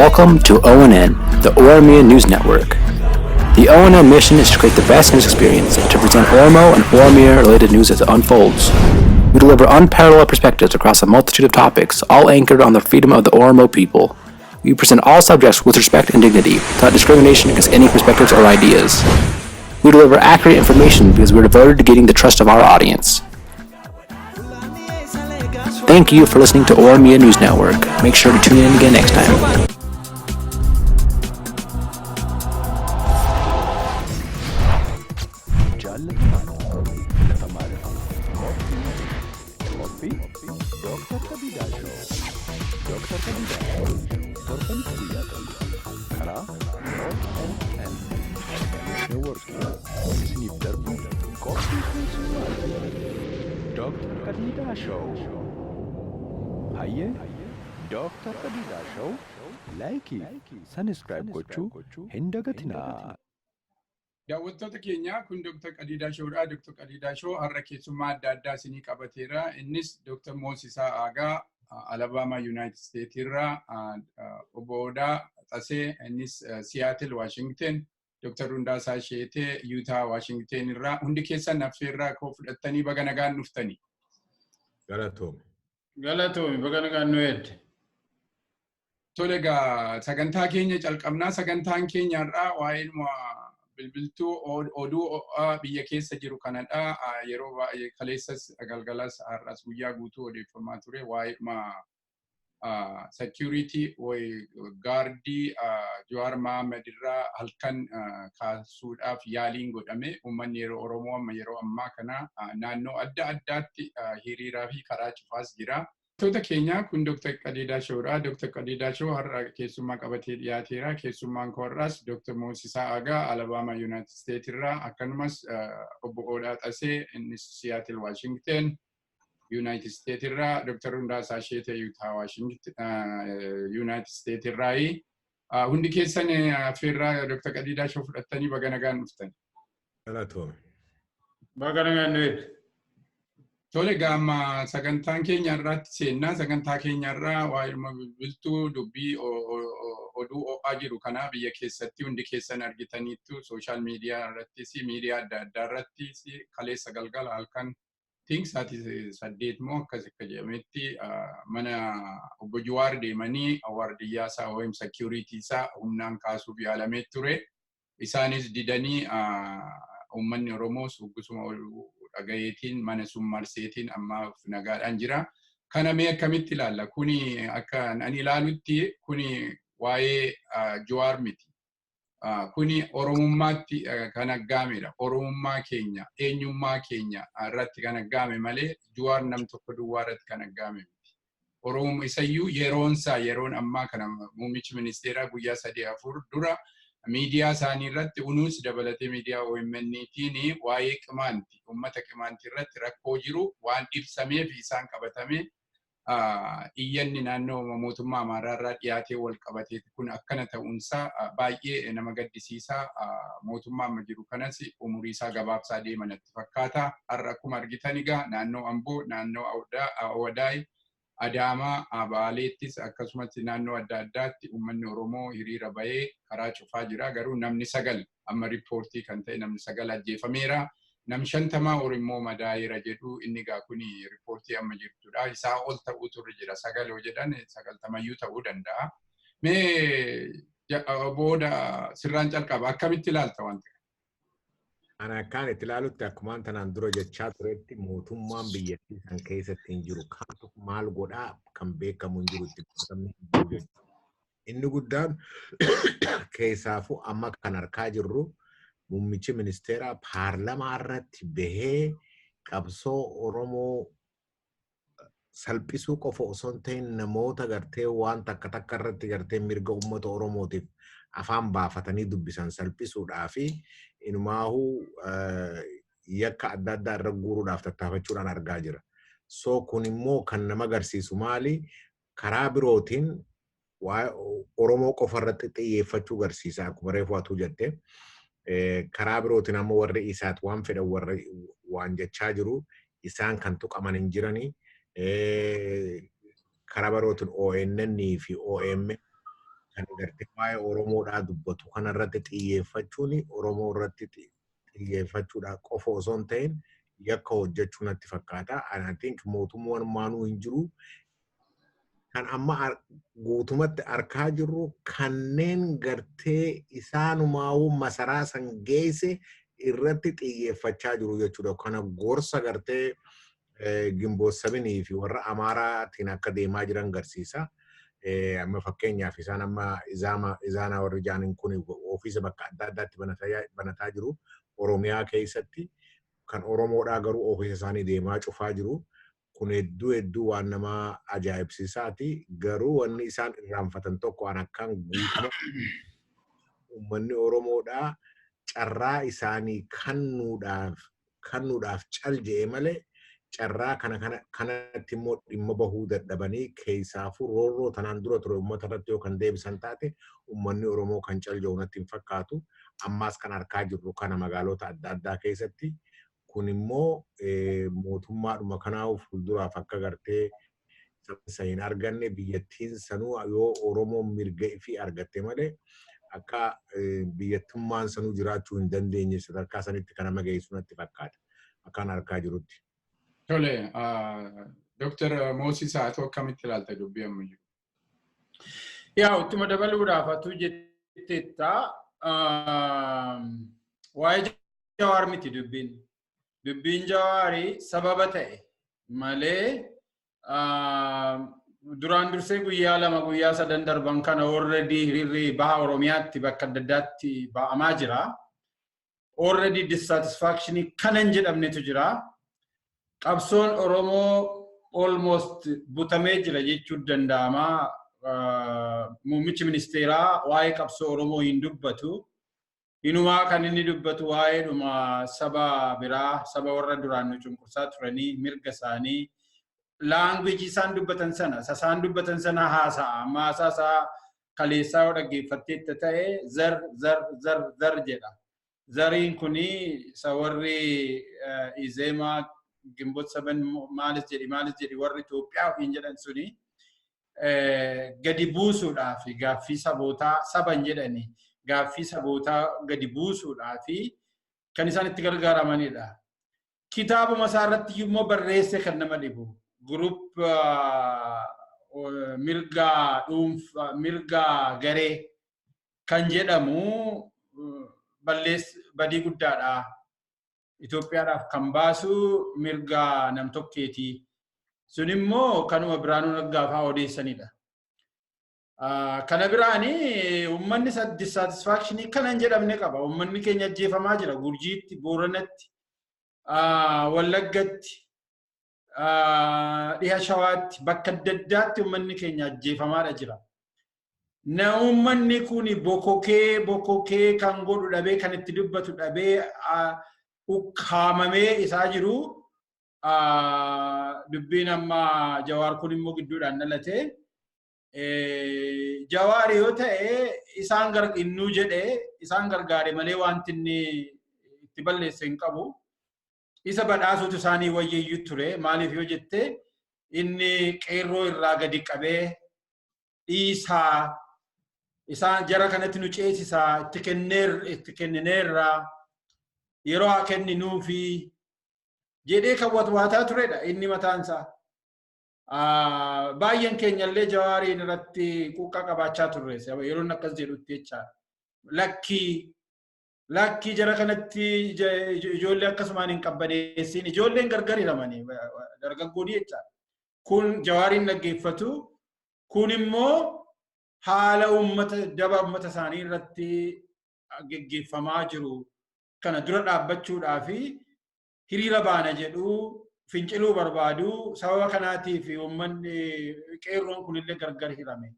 Welcome to ONN, the Oromia News Network. The ONN mission is to create the best news experience and to present Oromo and Oromia-related news as it unfolds. We deliver unparalleled perspectives across a multitude of topics, all anchored on the freedom of the Oromo people. We present all subjects with respect and dignity, without discrimination against any perspectives or ideas. We deliver accurate information because we're devoted to gaining the trust of our audience. Thank you for listening to Oromia News Network. Make sure to tune in again next time. Dr. Kedida Show. Hayye, Dr. Kedida Show. Like, subscribe gochuu hin dagatinaa. Daawwattoota keenya kun Dr. Kedida Showdha. Dr. Kedida Show har'a keessummaa adda addaa isinii qabateera. Innis Dr. Moosisaa Alabama United States irraa Obbo Odaa Xasee innis Seattle Washington. Dr. Rundaasa Esheete Utah Washington irraa hundi keessan affeerraa koo fudhattanii baga nagaan dhuftanii. Galatoomii baga nagaan nu eedde. Tole egaa sagantaa keenya calqabnaa. Sagantaan keenya irraa waa'ee bilbiltuu oduu biyya keessa jiru kanadha. Yeroo baay'ee kaleessas galgalas har'as guyyaa guutuu odeeffamaa ture waa'ee security way guardi Jawar Mohamed irraa halkan kaasuudhaaf yaaliin godhame uummanni yeroo Oromoo amma yeroo ammaa kana naannoo adda addaatti hiriiraa fi karaa cufaas jira. Toota keenya kun Dr. Kedida Showdha. Dr. Kedida Show har'a keessummaa qabatee dhiyaateera. Keessummaan koo har'as Dr. Moosisaa Alabama United States irraa akkasumas Obbo Odaa Xasee innis Seattle Washington United States irraa Dr. Rundaasa Esheete Utah Washington United States irraa hundi keessan affeerraa Dr. Kedida Show fudhattanii baga nagaan dhuftani. Galatoomii. Baga nagaan nu eedde. Tole gamma sagantaan keenya irratti seenna. Sagantaa keenya irraa waa'ee bilbiltuu dubbii oduu o'aa jiru kana biyya keessatti hundi keessan argitaniittu social media irrattis miidiyaa adda addaa irrattis kaleessa galgala halkan Saati saddeet moo akkas akka jedhametti mana Obbo Jawar deemanii waardiyyaa isaa yookiin security isaa humnaan kaasuuf yaalamee ture. Isaanis didanii uummanni Oromoos uggusuma dhagayeetiin mana sun marseetiin amma nagaadhaan jira. Kana mee akkamitti ilaalla? Kuni akka ani ilaalutti kuni waa'ee Jawar miti. Kuni Oromummaatti kan aggaamedha. Oromummaa keenya, eenyummaa keenya irratti kan aggaame malee Jawar nam tokko duwwaa irratti kan aggaame miti. Oromummaa isayyuu yeroon ammaa kana muummichi ministeeraa guyyaa 3-4 dura miidiyaa isaanii irratti unuus dabalatee miidiyaa OMN'tiin waa'ee qimaanti, uummata qimaanti irratti rakkoo jiru waan ibsameef isaan qabatame iyyanni naannoo mootummaa Amaaraa irraa dhiyaatee wal qabatee kun akkana ta'uunsaa baay'ee nama gaddisiisaa. Mootummaa amma jiru kanas umurii isaa gabaabsaa deemanatti fakkaata. Har'a akkuma argitan egaa naannoo Amboo, naannoo Odaa, Adaamaa, Baaleettis akkasumas naannoo adda addaatti uummanni Oromoo hiriira bahee karaa cufaa jira. Garuu namni 9 amma riippoortii kan ta'e namni 9 ajjeefameera. Nam 50 Oromoo madaa'eera jedhu inni gaa kuni riippoortii amma jirtudha. Isaa ol ta'uu turre jira. 9 yoo jedhan 90 ta'uu danda'a. Mee booda sirraan calqaba akkamitti ilaalta wanti? Ana akkaan itti ilaalutti akkumaan tanaan dura jechaa turetti mootummaan biyyattii kan keessatti hin jiru kan maal godhaa kan beekamu hin jiru itti qotamni hin jiru. Inni guddaan keessaafuu amma kan argaa jirru muummichi ministeeraa paarlamaa irratti bahee qabsoo Oromoo salphisuu qofa osoo hin ta'in namoota gartee waan takka irratti gartee mirga uummata Oromootiif afaan baafatanii dubbisan salphisuudhaa fi inumaahuu yakka adda addaa irra guuruudhaaf tattaafachuudhaan argaa jira. So kun immoo kan nama agarsiisu maali? Karaa birootiin Oromoo qofa irratti xiyyeeffachuu agarsiisa. Akkuma reefu waatuu jette. Karaa birootiin ammoo warri isaat waan fedhan warri waan jechaa jiru isaan kan tuqaman hin jiranii. Karaa birootiin ONN fi OM kan gartee waa'ee Oromoodhaa dubbatu kanarratti xiyyeeffachuun Oromoo irratti xiyyeeffachuudhaa qofa osoo hin ta'in yakka hojjechuu natti fakkaata. I think mootummaan maanuu hin jiru. Kan amma guutumatti arkaa jirru kanneen gartee isaanumaa'uu masaraa san geesse irratti xiyyeeffachaa jiru jechuudha. Kana gorsa gartee Gimboossaminii fi warra Amaaraatiin akka deemaa jiran garsiisa. Amma fakkeenyaaf isaan amma izaana warri jaaniin kun ofiisa bakka adda addaatti banataa jiru Oromiyaa keessatti. Kan Oromoodhaa garuu ofiisa isaanii deemaa cufaa jiru. Kun hedduu waan nama ajaa'ibsiisaati. Garuu wanni isaan irraanfatan tokko an akkaan guutuma uummanni Oromoodhaa carraa isaanii kannuudhaaf cal je'e malee carraa kanatti immoo dhimma bahuu dadhabanii keessaafuu roorroo tanaan dura ture uummata irratti yoo kan deebisan taate uummanni Oromoo kan cal je'u natti hin fakkaatu. Ammaas kan argaa jirru kana magaalota adda addaa keessatti. Kun immoo mootummaadhuma kanaaf fuulduraaf akka gartee isa hin arganne biyyattiin sanuu yoo Oromoon mirga ifii argatte malee akka biyyattummaan sanuu jiraachuu hin dandeenye sadarkaa sanitti kan nama geessu natti fakkaata. Akkaan argaa jirutti. Tole, Dr. Moosisaa ati akkamitti ilaalta dubbii amma jiru? Yaa ittuma dabaluudhaaf atuu jetteetta waa'ee Jawar miti dubbiin. Dubbiin Jawaarii sababa ta'e malee duraan dursee guyyaa 2 guyyaa 3 darban kana already hiriirri baha Oromiyaatti bakka adda addaatti ba'amaa jira. Already dissatisfaction kanan jedhamnetu jira. Qabsoon Oromoo almost butamee jira jechuun danda'ama. Muummichi ministeeraa waa'ee qabsoo Oromoo hin dubbatu. Inumaa kan inni dubbatu waa'ee dhuma saba biraa, saba warra duraan nu cunqursaa turanii mirga isaanii language isaan dubbatan sana, sasaan dubbatan sana haasa'a. Amma haasaa kaleessaa yoo dhaggeeffatteetta ta'e zar jedha. Zariin kuni isa warri Izeemaa Gimboot 7 maalis jedhi warri Itoophiyaa ofiin jedhan suni gadi buusuudhaaf gaaffii sabootaa saban jedhani. Gaaffii sabootaa gadi buusuudhaaf kan isaan itti gargaaramanidha. Kitaabuma isaa irratti immoo barreesse kan nama dhibu. Group mirga garee kan jedhamu badii guddaadha. Itoophiyaadhaaf kan baasu mirga nam-tokkeeti. Sun immoo kanuma Biraanuu Naggaafaa odeessanidha. Kana biraani uummanni dissatisfaction kanan jedhamne qaba. Uummanni keenya ajjeefamaa jira. Gurjiitti, Booranatti, Wallaggatti, Dhiha Shawaatti bakka adda addaatti uummanni keenya ajjeefamaadha jira. Na uummanni kuni bokokee kan godhu dhabee kan itti dubbatu dhabee ukkaamamee isaa jiru. Dubbiin amma Jawar kun immoo gidduudhaan dhalate. Jawar yoo ta'e isaan innuu jedhee isaan gargaare malee wanti inni itti balleesse hin qabu. Isa badhaasuutu isaanii wayyeeyyuu ture. Maaliif yoo jette inni qeerroo irraa gadi qabee dhiisaa isaan jara kanatti nu ceesisaa itti kennineerraa yeroo haa kenninuufi jedhee kan watwaataa turedha inni mataansaa. Baay'een keenyallee Jawariin irratti quuqqaa qabaachaa turre yeroon akkas jedhutti jecha lakkii jara kanatti ijoollee akkasumaan hin qabbaneessin ijoolleen gargar hiramanii dargaggoonni jecha kun Jawariin dhaggeeffatu kun immoo haala daba uummata isaanii irratti geggeeffamaa jiru kana dura dhaabbachuudhaa fi hiriira baana jedhu finciluu barbaadu sababa kanaatiif uummanni qeerroon kunillee gargar hirame.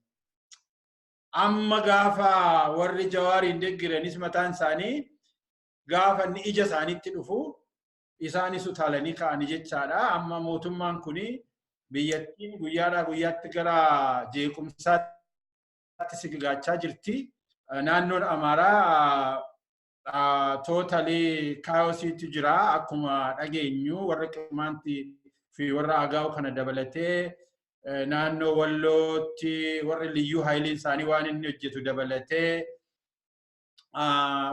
Amma gaafa warri Jawariin deeggiranis mataan isaanii gaafa inni ija isaaniitti dhufu isaanis utaalanii ka'anii jechaadha. Amma mootummaan kuni biyyattiin guyyaadhaa guyyaatti gara jeequmsaatti sigaachaa jirti. Naannoon Amaaraa totally chaosiitu jira akkuma dhageenyu warra Qimaantii fi warra Agaa'u kana dabalatee naannoo Wallootti warri liyyuu haayiliin isaanii waan inni hojjetu dabalatee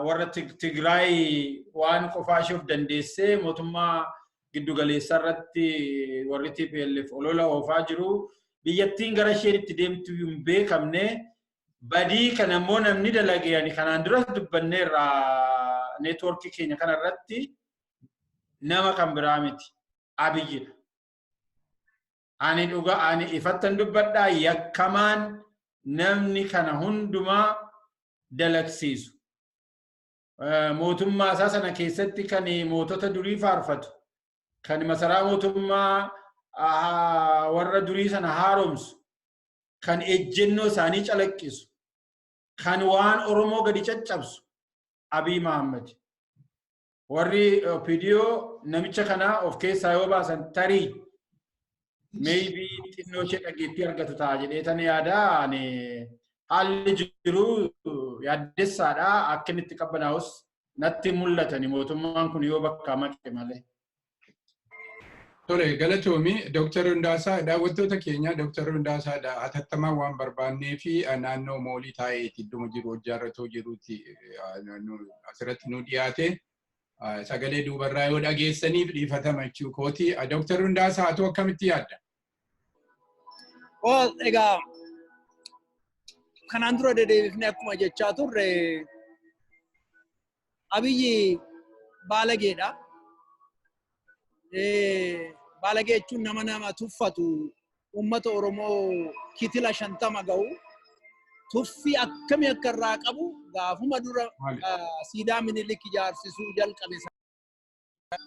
warra Tigraay waan qofaa ishee of dandeessee mootummaa giddu galeessaa irratti warri TPLF olola oofaa jiru. Biyyattiin gara isheen itti deemtu hin beekamne badii kan ammoo namni dalagee ani kanaan dura dubbanneerra neetwoorkii keenya kana irratti nama kan biraa miti Abiyyidha. Ani dhugaa ani ifattan dubbadhaa yakkamaan namni kana hundumaa dalagsiisu. Mootummaa isaa sana keessatti kan mootota durii faarfatu kan masaraa mootummaa warra durii sana haaromsu kan ejjennoo isaanii calaqqisu kan waan Oromoo gadi caccabsu Abiy Mohamed warri video namicha kana of keessaa yoo baasan tarii maybe xinnoo ishee dhageettii argatu ta'a jedhee tan yaada ani haalli jiru yaaddessaadha akka inni itti qabbanaa'us natti mul'atani mootummaan kun yoo bakka maqe malee. Tole galatoomi Dr. Rundaasa daawwattoota keenya Dr. Rundaasa hatattamaa waan barbaannee fi naannoo moolii taa'eetti idduma jiru hojjaarratoo jiruuti asirratti nu dhiyaate sagalee duubarraa yoo dhageessaniif dhiifatama jechuu kooti. Dr. Rundaasa haa ta'u akkamitti yaadda? Egaa kanaan dura dedeebifnee akkuma jechaa turre Abiyyi baalageedha. Baalagee jechuun nama tuffatu uummata Oromoo kitila 50 ga'u tuffii akkamii akka irraa qabu gaafuma dura siidaa Minilik ijaarsisuu jalqabe.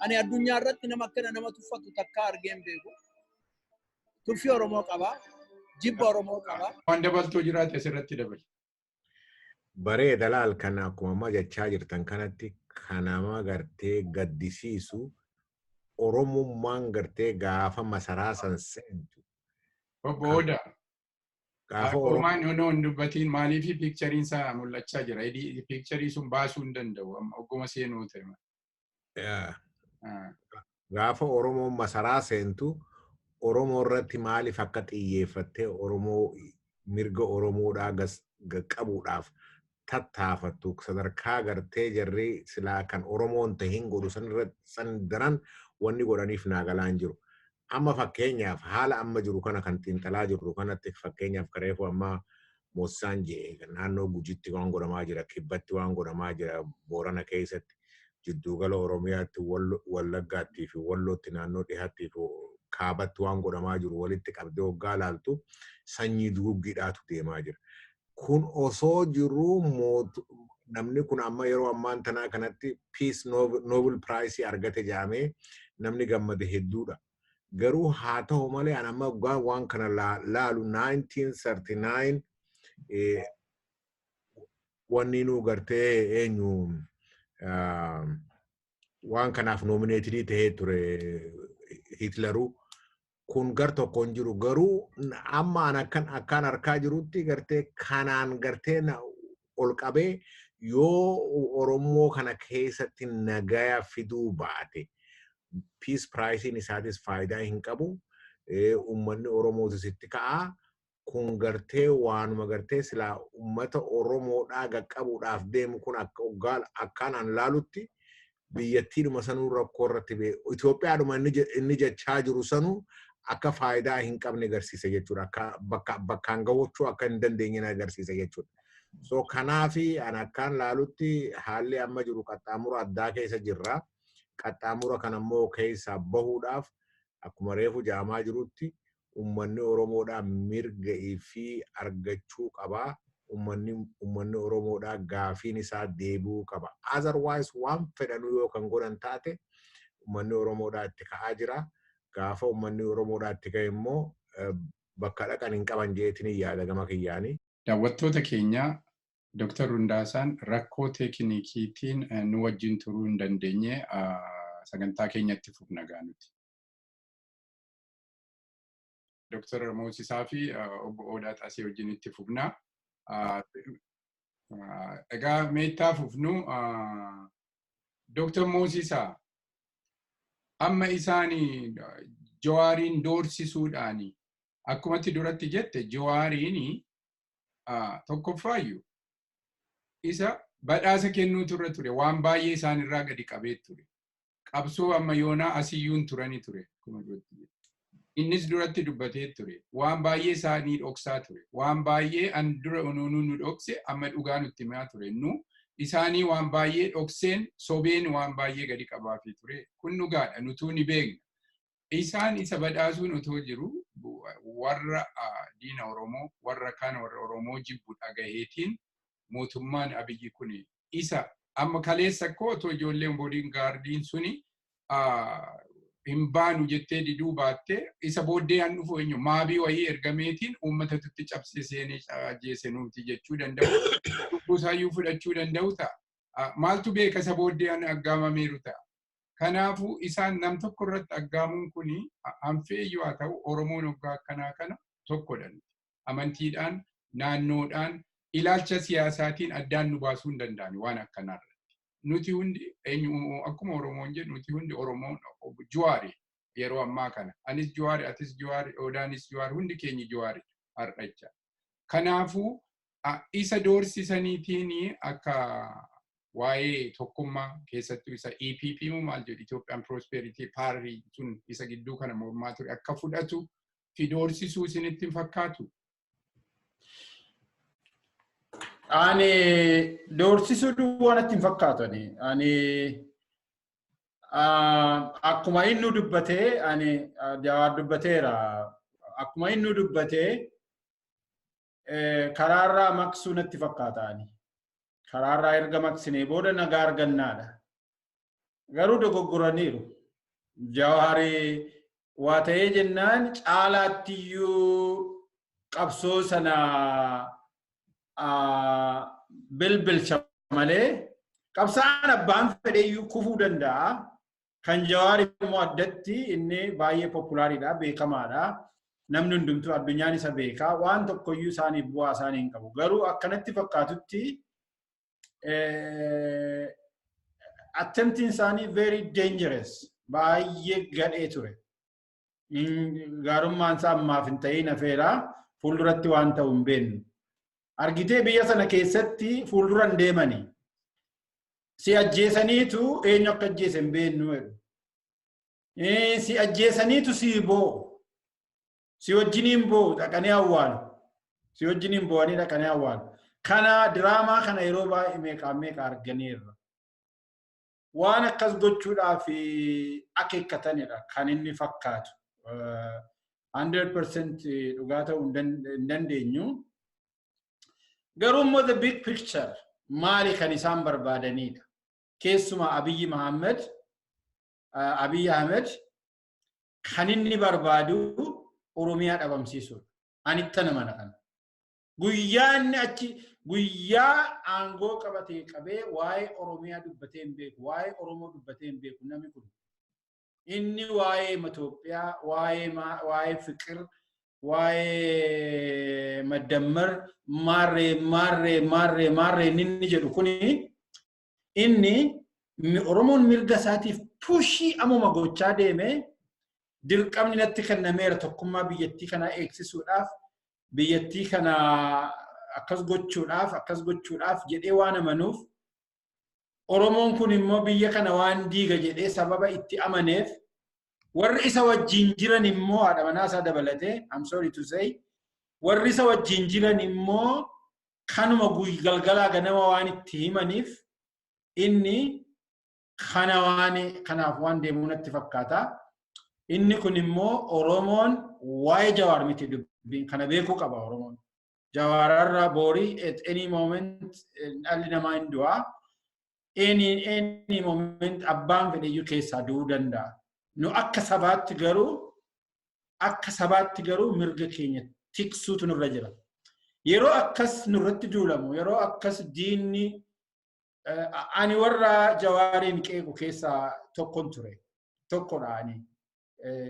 Ani addunyaa irratti nama akkana nama tuffatu takka argeen beeku. Tuffii Oromoo qaba, jibba Oromoo qaba. Waan dabaltuu jiraate asirratti dabali. Bareeda laal kana akkuma amma jechaa jirtan kanatti kanama gartee gaddisiisu Oromummaan gartee gaafa masaraa san seentu. Obbo Odaa. Gaafa Oromaan yoo dubbatiin maaliif piikchariin isaa mul'achaa jira. Piikcharii sun baasuu hin danda'u. Ogguma seenuu ta'e. Gaafa Oromoon masaraa seentu Oromoo irratti maaliif akka xiyyeeffattee Oromoo mirga Oromoodhaa qabuudhaaf tattaafattu sadarkaa gartee jarri silaa kan Oromoon tahin godhu san daran wanni godhaniif naagalaan jiru. Amma fakkeenyaaf haala amma jiru kana kan xiinxalaa jiru kanatti fakkeenyaaf kareefu amma Moosisaan jedhe naannoo Gujitti waan godhamaa jira, Kibbatti waan godhamaa jira, Boorana keessatti jiddugala Oromiyaatti Wallaggaattii fi Wallootti naannoo dhihaattii fi Kaabatti waan godhamaa jiru walitti qabdee waggaa laaltu sanyii duguggiidhaatu deemaa jira. Kun osoo jiru namni kun amma yeroo ammaan tanaa kanatti Peace Nobel Prize argate jaamee namni gammade hedduudha. Garuu haa ta'u malee an amma waan kana laalu 1939 wanni nu gartee eenyu waan kanaaf nominated ta'ee ture Hitleru kun gar tokkoon jiru garuu amma an akkaan harkaa jirutti gartee kanaan gartee ol qabee yoo Oromoo kana keessatti nagaya fiduu baate Peace Prizein isaatis faayidaa hin qabu. Uummanni Oromootis itti ka'a. Kun gartee waanuma gartee silaa uummata Oromoodhaa qaqqabuudhaaf deemu kun akkaan an laalutti biyyattiidhuma sanuu rakkoo irratti Itoophiyaadhuma inni jechaa jiru sanuu akka faayidaa hin qabne agarsiisa jechuudha. Akka bakkaan gahuu akka hin dandeenye agarsiisa jechuudha. So kanaafi an akkaan laalutti haalli amma jiru qaxxaamura addaa keessa jirra. Qaxxaamura kan ammoo keessa bahuudhaaf akkuma reefu jaamaa jirutti uummanni Oromoodhaa mirga fi argachuu qaba. Uummanni Oromoodhaa gaafiin isaa deebi'uu qaba. Otherwise waan fedhanuu yoo kan godhan taate uummanni Oromoodhaa itti ka'aa jira. Gaafa uummanni Oromoodhaa itti ka'e immoo bakka dhaqan hin qaban jeetiin yaada gama kiyyaanii. Daawwattoota keenya Dr. Rundaasaan rakkoo teekinikiitiin nu wajjin turuu hin dandeenye sagantaa keenyatti fufna gaanuti. Dr. Moosisaa fi Obbo Odaa Xasee wajjin itti fufna. Egaa meettaa fufnu Dr. Moosisaa amma isaanii Jawaariin doorsisuudhaani Akkumatti duratti jette Jawaariin tokkoffaayyuu isa badhaasa kennuu turre ture waan baay'ee isaan irraa gadi qabee ture. Qabsoo amma yoonaa asiyyuun turani ture. Innis duratti dubbatee ture. Waan baay'ee isaanii dhoksaa ture. Waan baay'ee an dura unuunuu nu dhokse amma dhugaa nutti himaa ture. Nu isaanii waan baay'ee dhokseen sobeen waan baay'ee gadi qabaafii ture. Kun dhugaadha nutuu ni beekna. Isaan isa badhaasuun otoo jiru warra diina Oromoo warra kaan warra Oromoo jibbu dhagaheetiin mootummaan Abiyyi kuni isa amma kaleessa koo otoo ijoolleen boodiin gaardiin suni hin baanu jettee diduu baatte isa booddee han dhufu eenyu maabii wayii ergameetiin uummatatti cabsee seenee ajjeese nuti jechuu danda'u dubbusaayyuu fudhachuu danda'u ta'a. Maaltu beeka isa booddee han aggaamameeru ta'a. Kanaafuu isaan nam tokko irratti aggaamuun kuni hanfeeyyuu haa ta'u Oromoon hoggaa akkanaa kana tokkodha. Amantiidhaan naannoodhaan ilaalcha siyaasaatiin addaan nu baasuu hin danda'ani waan akkanaarra. Nuti hundi akkuma Oromoon jedhu nuti hundi Oromoon Jawaari yeroo ammaa kana. Anis Jawaari, atis Jawaari, Odaanis Jawaari, hundi keenya Jawaari har'acha. Kanaafuu isa doorsisaniitiin akka waa'ee tokkummaa keessattuu isa EPP maal jedhu Ethiopian Prosperity Party sun isa gidduu kana mormaa ture akka fudhatu fi doorsisuu isinitti hin fakkaatu. Ani doorsisuu duwwaanatti hin fakkaatani. Ani akkuma inni dubbatee ani Jawar dubbateera. Akkuma inni dubbatee karaarraa maqsuu natti fakkaataani. Karaarraa erga maqsinee booda nagaa argannaadha. Garuu dogoggoraniiru. Jawari waa ta'ee jennaan caalaattiyyuu qabsoo sana bilbilcha malee qabsaan abbaan fedheeyyuu kufuu danda'a. Kan Jawar immoo addatti inni baay'ee populaariidha, beekamaadha. Namni hundumtuu addunyaan isa beekaa. Waan tokkoyyuu isaaniif bu'aa isaanii hin qabu. Garuu akkanatti fakkaatutti attempting isaanii very dangerous. Baay'ee gadhee ture. Gaarummaan isaa ammaaf hin ta'in hafeera. Fuulduratti waan ta'u hin beeknu. Argitee biyya sana keessatti fuuldura hin deemani. Si ajjeesaniitu eenyu akka ajjeese hin beeknu. Si ajjeesaniitu si boo'u. Si wajjiniin boo'u dhaqanii awwaalu. Si wajjiniin boo'anii dhaqanii awwaalu. Kana diraamaa kana yeroo baay'ee meeqa arganeerra. Waan akkas gochuudhaaf akeekkatanidha kan inni fakkaatu. 100% dhugaa ta'uu hin dandeenyu. Garuu immoo the big picture maali kan isaan barbaadanidha. Keessumaa Abiy Ahmed kan inni barbaadu Oromiyaa dhabamsiisuudha. Ani itti namana kana. Guyyaan achi guyyaa aangoo qabatee qabee waa'ee Oromiyaa dubbatee hin beeku, waa'ee Oromoo dubbatee hin beeku namni kun. Inni waa'ee Itoophiyaa, waa'ee Fiqir, waa'ee Madammar, maarree inni jedhu kuni inni Oromoon mirga isaatiif pushii amuma gochaa deeme dirqamni natti kennameera tokkummaa biyyattii kana eegsisuudhaaf biyyattii kana akkas gochuudhaaf jedhee waan amanuuf Oromoon kun immoo biyya kana waan diiga jedhee sababa itti amaneef warri isa wajjin jiran immoo haadha manaa isaa dabalatee I'm sorry to say warri isa wajjin jiran immoo kanuma galgalaa ganama waan itti himaniif inni kanaaf waan deemuu natti fakkaata. Inni kun immoo Oromoon waa'ee Jawar miti dubbiin kana beekuu qaba Oromoon. Jawararra borii at any moment dhalli namaa hin du'a. Any moment abbaan fedheyyuu keessaa du'uu danda'a. Nu akka sabaatti garuu mirga keenya tiksuutu nurra jira. Yeroo akkas nurratti duulamu, yeroo akkas diinni ani warra Jawariin qeequ keessaa tokkodha ani.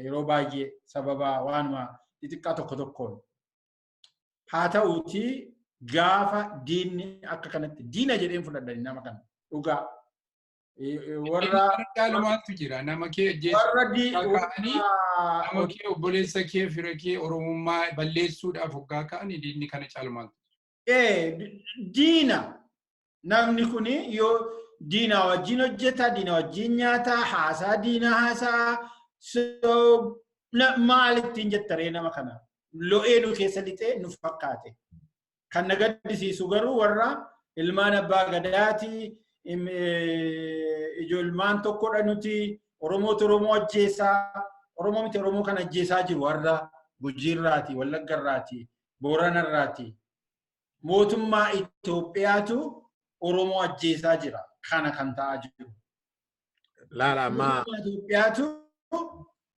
Yeroo baay'ee sababa waanuma xixiqqaa tokkoon. Haa ta'uuti gaafa diinni akka kanatti diina jedheen fudhadhani nama kana dhugaa. warra caalumaatu jira nama kee ajjeessuudhaaf nama kee obboleessa kee fira kee oromummaa balleessuudhaaf hoggaa ka'anii diinni kana caalumaatu. Diina namni kuni yoo diina wajjin hojjeta diina wajjin nyaata haasaa diina haasaa maalittiin jettaree nama kana lo'ee nu keessa lixee nu fakkaate. Kan na gaddisiisu garuu warra ilmaan abbaa gadaati ijoolmaan tokkodha nuti Oromoo ajjeesaa Oromoo miti Oromoo kan ajjeesaa jiru warra Gujiirraati Wallaggarraati Booranarraati mootummaa Itoophiyaatu Oromoo ajjeesaa jira kana kan ta'aa jiru. Laala amma Itoophiyaatu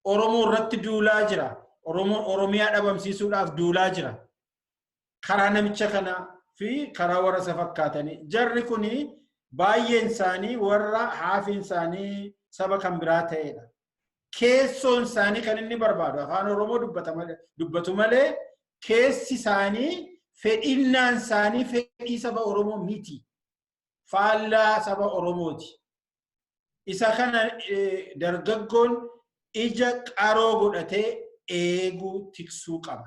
Oromoo irratti duulaa jira. Oromiyaa dhabamsiisuudhaaf duulaa jira. Karaa namicha kana fi karaa warra isa fakkaatanii jarri kuni baay'een isaanii warra haafiin isaanii saba kan biraa ta'edha. Keessoon isaanii kan inni barbaadu afaan Oromoo dubbatu malee keessi isaanii fedhinnaan isaanii fedhii saba Oromoo miti. Faallaa saba Oromooti. Isa kana dargaggoon ija qaroo godhatee eeguu tiksuu qaba.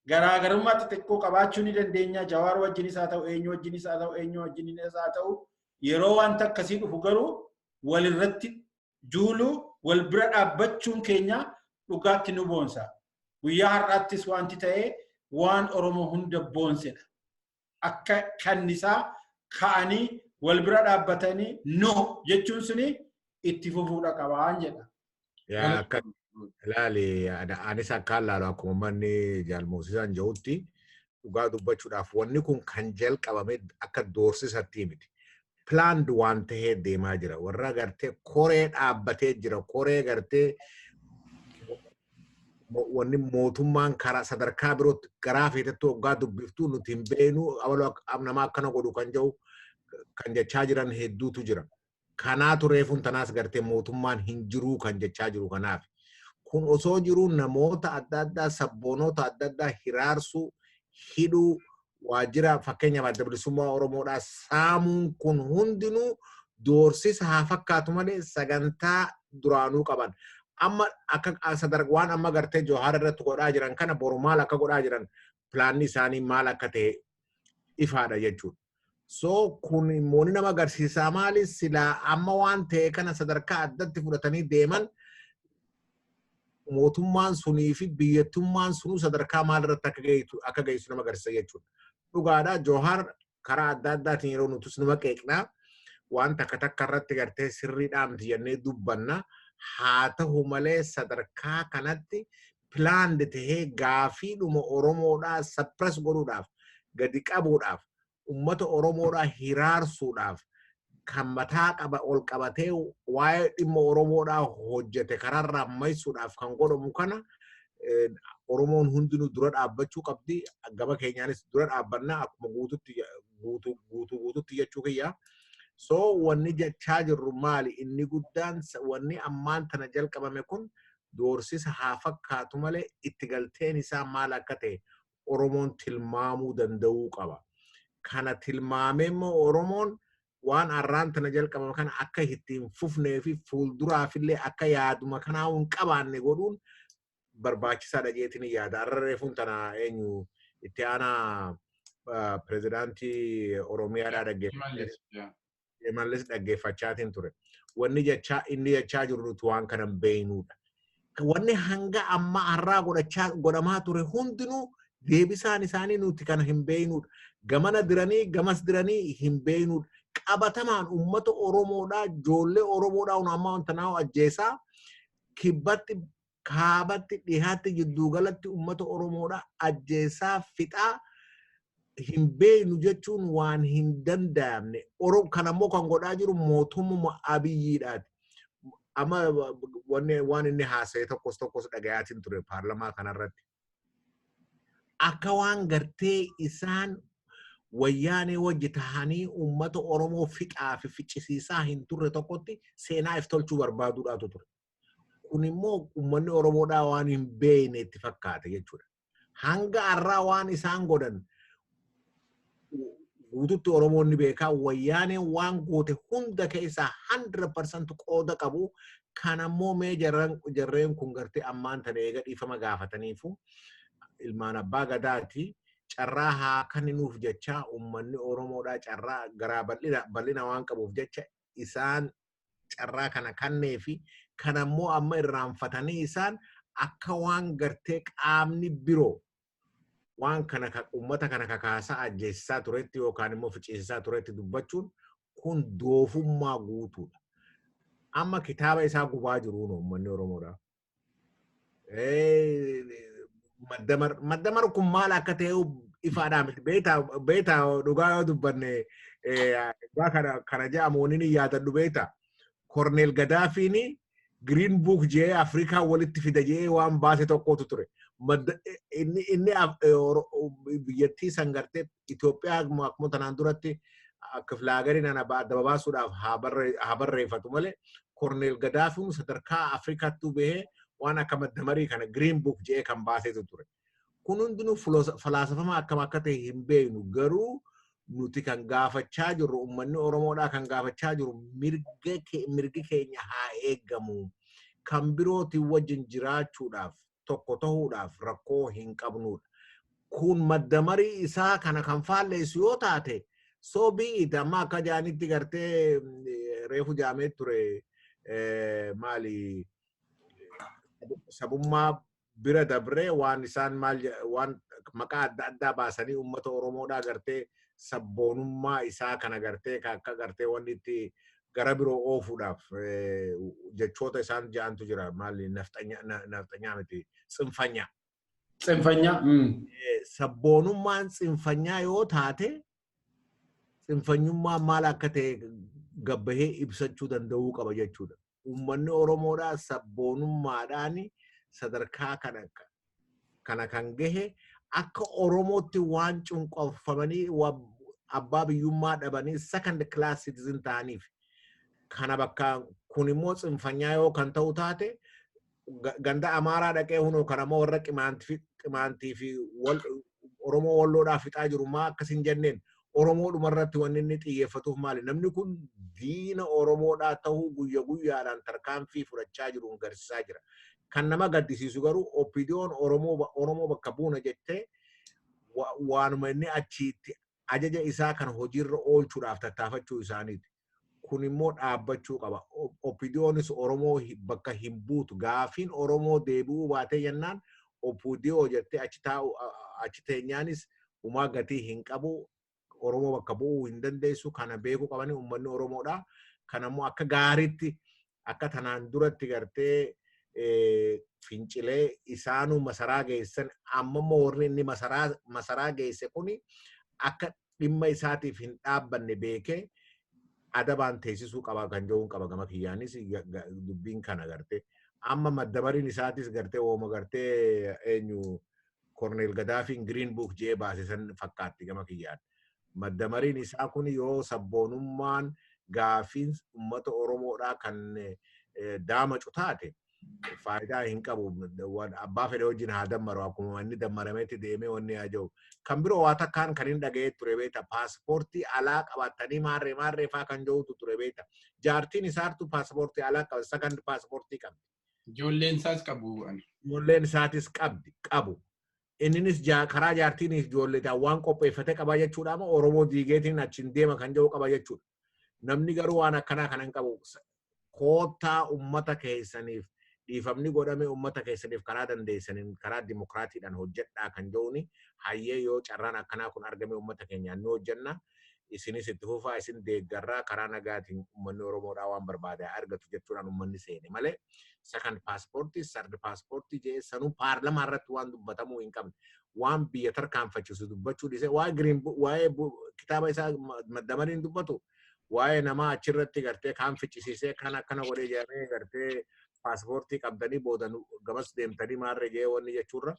Garaagarummaa xixiqqoo qabaachuu ni dandeenya. Jawar wajjinis haa ta'u, eenyu wajjinis haa ta'u, eenyu wajjinis haa ta'u, yeroo wanta akkasii dhufu garuu walirratti juuluu wal bira dhaabbachuun keenya dhugaatti nu boonsa. Guyyaa har'aattis wanti ta'ee waan Oromoo hunda boonsedha. Akka kannisaa ka'anii wal bira dhaabbatanii no jechuun suni itti fufuudha qabaan jedha. yaa akka ilaali anis akka laalu akkuma manni jaalmoosisaan jedhutti dhugaa dubbachuudhaaf wanni kun kan jalqabame akka doorsisatti miti. Planned waan ta'ee deemaa jira. Warra gartee koree dhaabbatee jira. Koree gartee wanni mootummaan karaa sadarkaa birootti garaa feetetti hoggaa dubbiftuu nuti hin beenu nama akkana godhu kan jedhu kan jechaa jiran hedduutu jira. Kanaatu reefuun tanaas gartee mootummaan hin jiruu kan jechaa jiru kanaaf. Kun osoo jiruu namoota adda addaa sabboonota adda addaa hiraarsuu hidhuu waajjira fakkeenyaaf adda bilisummaa Oromoodhaa saamuun kun hundinuu doorsisa haa fakkaatu malee sagantaa duraanuu qaban. Amma akka sadarkaa waan amma gartee Jawar irratti godhaa jiran kana boru maal akka godhaa jiran pilaanni isaanii maal akka ta'e ifaadha jechuudha. So kun immoo nama agarsiisaa maali silaa amma waan ta'e kana sadarkaa addatti fudhatanii deeman mootummaan sunii fi biyyattummaan sunuu sadarkaa maal irratti akka geessu nama agarsiisa jechuudha. Dhugaadhaa Jawar karaa adda addaatiin yeroo nutus nama qeeqnaa waan takka irratti gartee sirriidhaan miti jennee dubbanna. Haa ta'u malee sadarkaa kanatti pilaand tahee gaafiidhuma Oromoodhaa sapres godhuudhaaf gadi qabuudhaaf ummata Oromoodhaa hiraarsuudhaaf kan mataa ol qabatee waa'ee dhimma Oromoodhaa hojjete karaarraa ammaysuudhaaf kan godhamu kana Oromoon hundinuu dura dhaabbachuu qabdi. Gama keenyaanis dura dhaabbannaa akkuma guutuutti jechuu kiyya. So wanni jechaa jirru maali inni guddaan wanni ammaan tana jalqabame kun doorsisa haa fakkaatu malee itti galteen isaa maal akka ta'e Oromoon tilmaamuu danda'uu qaba. Kana tilmaamee immoo Oromoon waan arraan tana jalqabame kana akka ittiin fufnee fi fuulduraafillee akka yaaduma kanaa hin qabaanne godhuun barbaachisaadha jeetiin yaada. Arreefuun tana eenyu itti aanaa pirezidaantii Oromiyaadhaa dhaggeeffachaa. Mallis dhaggeeffachaatiin ture. Wanni inni jechaa jiru nuti waan kana hin beeknudha. Wanni hanga amma har'aa godhamaa ture hundinuu deebisaan isaanii nuti kana hin beeknudha. Gamana diranii gamas diranii hin beeknudha. Qabatamaan uummata Oromoodhaa ijoollee Oromoodhaa amma wanta naa'u ajjeesaa kibbatti kaabatti dhihaatti gidduugalatti uummata Oromoodhaa ajjeesaa fixaa hin beeknu jechuun waan hin danda'amne. Kanammoo kan godhaa jiru mootummaa Abiyyiidhaati. Amma waan inni haasa'e tokkos dhagayaatiin ture paarlamaa kanarratti. Akka waan gartee isaan wayyaanee wajji tahanii uummata Oromoo fixaa fi ficcisiisaa hin turre tokkotti seenaa if tolchuu barbaaduudhaatu ture. Kun immoo uummanni Oromoodhaa waan hin beekne itti fakkaata jechuudha. Hanga har'aa waan isaan godhan guututti Oromoonni beekaa wayyaaneen waan goote hunda keessaa 100% qooda qabu. Kan ammoo mee jarreen kun gartee ammaan tana eega dhiifama gaafataniifu ilmaan abbaa gadaati carraa haa kenninuuf jecha uummanni Oromoodhaa carraa garaa bal'ina waan qabuuf jecha isaan carraa kana kenneefi kan ammoo amma irraanfatanii isaan akka waan gartee qaamni biroo waan kana uummata kana kakaasaa ajjeesisaa turetti yookaan immoo ficiisisaa turetti dubbachuun kun doofummaa guutuudha. Amma kitaaba isaa gubaa jiruun uummanni Oromoodhaa. Maddamar kun maal akka ta'e ifaadhaan miti beetaa dhugaa yoo dubbanne kana jedhamuun ni yaadadhu beetaa. Korneel Gadaafiin Green Book jee Afrikaa walitti fida jee waan baase tokkotu ture. Inni biyyattii sangartee Itoophiyaa akkuma tanaan duratti akka filaagariin ana adda babaasuudhaaf haa barreeffatu malee Korneel Gadaafiin sadarkaa Afrikaatti bahee waan akka maddamarii kana Green Book jee kan baasetu ture. Kun hundinuu falaasafama akka ta'e hin beeknu garuu nuti kan gaafachaa jirru uummanni Oromoodhaa kan gaafachaa jiru mirgi keenya haa eeggamu. Kan birooti wajjin jiraachuudhaaf tokko ta'uudhaaf rakkoo hin qabnudha. Kun maddamarii isaa kana kan faalleessu yoo taate sobii amma akka jaanitti gartee reefu jaamee ture maali sabummaa bira dabree waan isaan waan maqaa adda addaa baasanii uummata Oromoodhaa gartee sabboonummaa isaa kana gartee akka gartee wanni itti gara biroo oofuudhaaf jechoota isaan jaantu jira maali nafxanyaa miti tsinfanyaa. Sabboonummaan tsinfanyaa yoo taate tsinfanyummaan maal akka ta'e gabbahee ibsachuu danda'uu qaba jechuudha. Uummanni Oromoodhaa sabboonummaadhaan sadarkaa kana kan gahe akka Oromootti waan cunqurfamanii abbaa biyyummaa dhabanii second class citizen ta'aniif kana bakka kun immoo tsinfanyaa yoo kan ta'u taate ganda Amaaraa dhaqee hunoo kan ammoo warra qimaantii fi Oromoo walloodhaa fixaa jiru maa akkasin jenneen Oromoodhuma irratti wanni inni xiyyeeffatuuf maali namni kun diina Oromoodhaa ta'uu guyyaadhaan tarkaanfii fudhachaa jiru agarsiisaa jira. Kan nama gaddisiisu garuu oppiidiyoon Oromoo bakka buuna jettee waanuma inni achiitti ajaja isaa kan hojiirra oolchuudhaaf tattaafachuu isaaniiti. Kun immoo dhaabbachuu qaba. Oppiidiyoonis Oromoo bakka hin buutu. Gaafiin Oromoo deebi'uu baatee jennaan oppiidiyoo jettee achi teenyaanis umaa gatii hin qabu. Oromoo bakka bu'uu hin dandeessu. Kana beekuu qabanii uummanni Oromoodhaa. Kan ammoo akka gaariitti akka tanaan duratti gartee fincilee isaanuu masaraa geessan amma warri inni masaraa geesse kuni akka dhimma isaatiif hin dhaabbanne beekee adabaan teessisuu qaba kan jedhuun qaba gama kiyyaanis dubbiin kana gartee amma maddamariin isaatis gartee ooma gartee eenyu Korneel Gadaafiin Green Book jee baasisan fakkaatti gama kiyyaan. Maddamariin isaa kun yoo sabboonummaan gaafiin uummata Oromoodhaa kan daamacu taate faayidaa hin qabu. Abbaa fedhe wajjin haa dammaru akkuma inni dammarameetti deemee wanni haa jiru. Kan biroo waa takkaan kan hin dhaga'ee ture beekta paaspoortii alaa qabatanii maarree faa kan jirutu ture beekta. Jaartiin isaartu paaspoortii alaa qaba second paaspoortii qabdi. Ijoolleen isaas qabu. Ijoolleen isaatis qabu. Innis karaa jaartiin ijoolleetaan waan qopheeffate qaba jechuudha amma Oromoo diigeetiin achiin deema kan jiru qaba jechuudha. Namni garuu waan akkanaa kan hin qabu. Koottaa uummata keessaniif dhiifamni godhame uummata keessaniif karaa dandeessaniin karaa dimokiraatiidhaan hojjedhaa kan jiruuni hayyee yoo carraan akkanaa kun argame uummata keenyaan ni hojjenna isinis itti fufaa isin deeggarraa karaa nagaatiin uummanni Oromoodhaa waan barbaade argatu jechuudhaan uummanni seene malee second paaspoortii third paaspoortii jee sanuu paarlamaa irratti waan dubbatamuu hin qabne waan biyya tarkaanfachiisu dubbachuu dhiisee waa'ee kitaaba isaa maddamariin dubbatu waa'ee namaa achirratti gartee kaan ficcisiisee kan akkana godhee jedhamee gartee paaspoortii qabdanii boodan gamas deemtanii maarree jee wanni jechuurra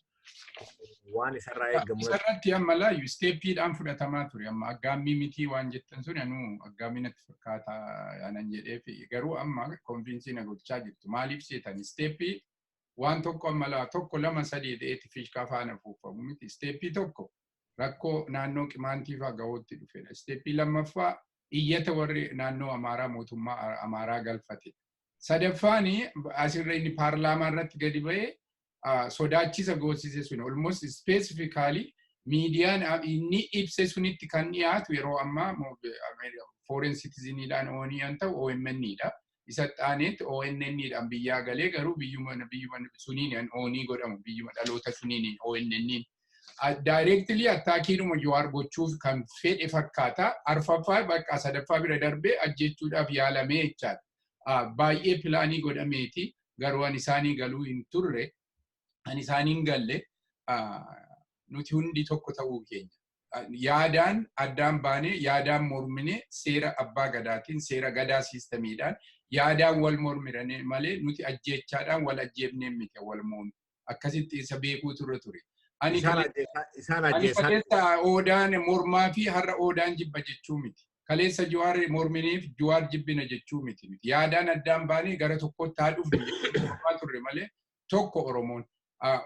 waan isarraa eeggamu. Isarratti amma laayu isteeppiidhaan fudhatamaa ture amma aggaammii mitii waan jettan sun anuu aggaammii natti fakkaata yaanan jedheef garuu amma konfiinsii na gochaa jirtu maaliif seetan isteeppii waan tokko amma laa tokko lama sadii ta'eetti fiishkaa faana fuufamu miti isteeppii tokko rakkoo naannoo qimaantii fa'aa ga'ootti dhufedha. Isteeppii lammaffaa iyyata warri naannoo Amaaraa mootummaa Amaaraa galfate. Sadaffaan asirra inni paarlaamaa irratti gadi ba'ee sodaachisa goosise sun almost specifically miidiyaan inni ibse sunitti kan dhiyaatu yeroo ammaa foreign citizeniidhaan ONN ta'u OMN'dha. Isa xaaneetti ONN'dhaan biyyaa galee garuu biyyuma suniin ONN godhamu biyyuma dhaloota suniin ONN'n. Directly attaakiinuma Jawar gochuuf kan fedhe fakkaata. Arfaffaa bakka sadaffaa bira darbee ajjechuudhaaf yaalamee jechaadha. Baay'ee pilaanii godhameeti garuu an isaanii galuu hin turre an isaaniin galle nuti hundi tokko ta'uu keenya. Yaadaan addaan baanee yaadaan mormine seera abbaa gadaatiin seera gadaa siistamiidhaan yaadaan wal mormirane malee nuti ajjechaadhaan wal ajjeefnee miti wal mormu. Akkasitti isa beekuu turre ture. Ani kaleessa Odaan mormaa fi har'a Odaan jibba jechuu miti. Kaleessa Jawar mormineef Jawar jibbina jechuu miti. Yaadaan addaan baanee gara tokkotti haa dhufne turre malee tokko Oromoon.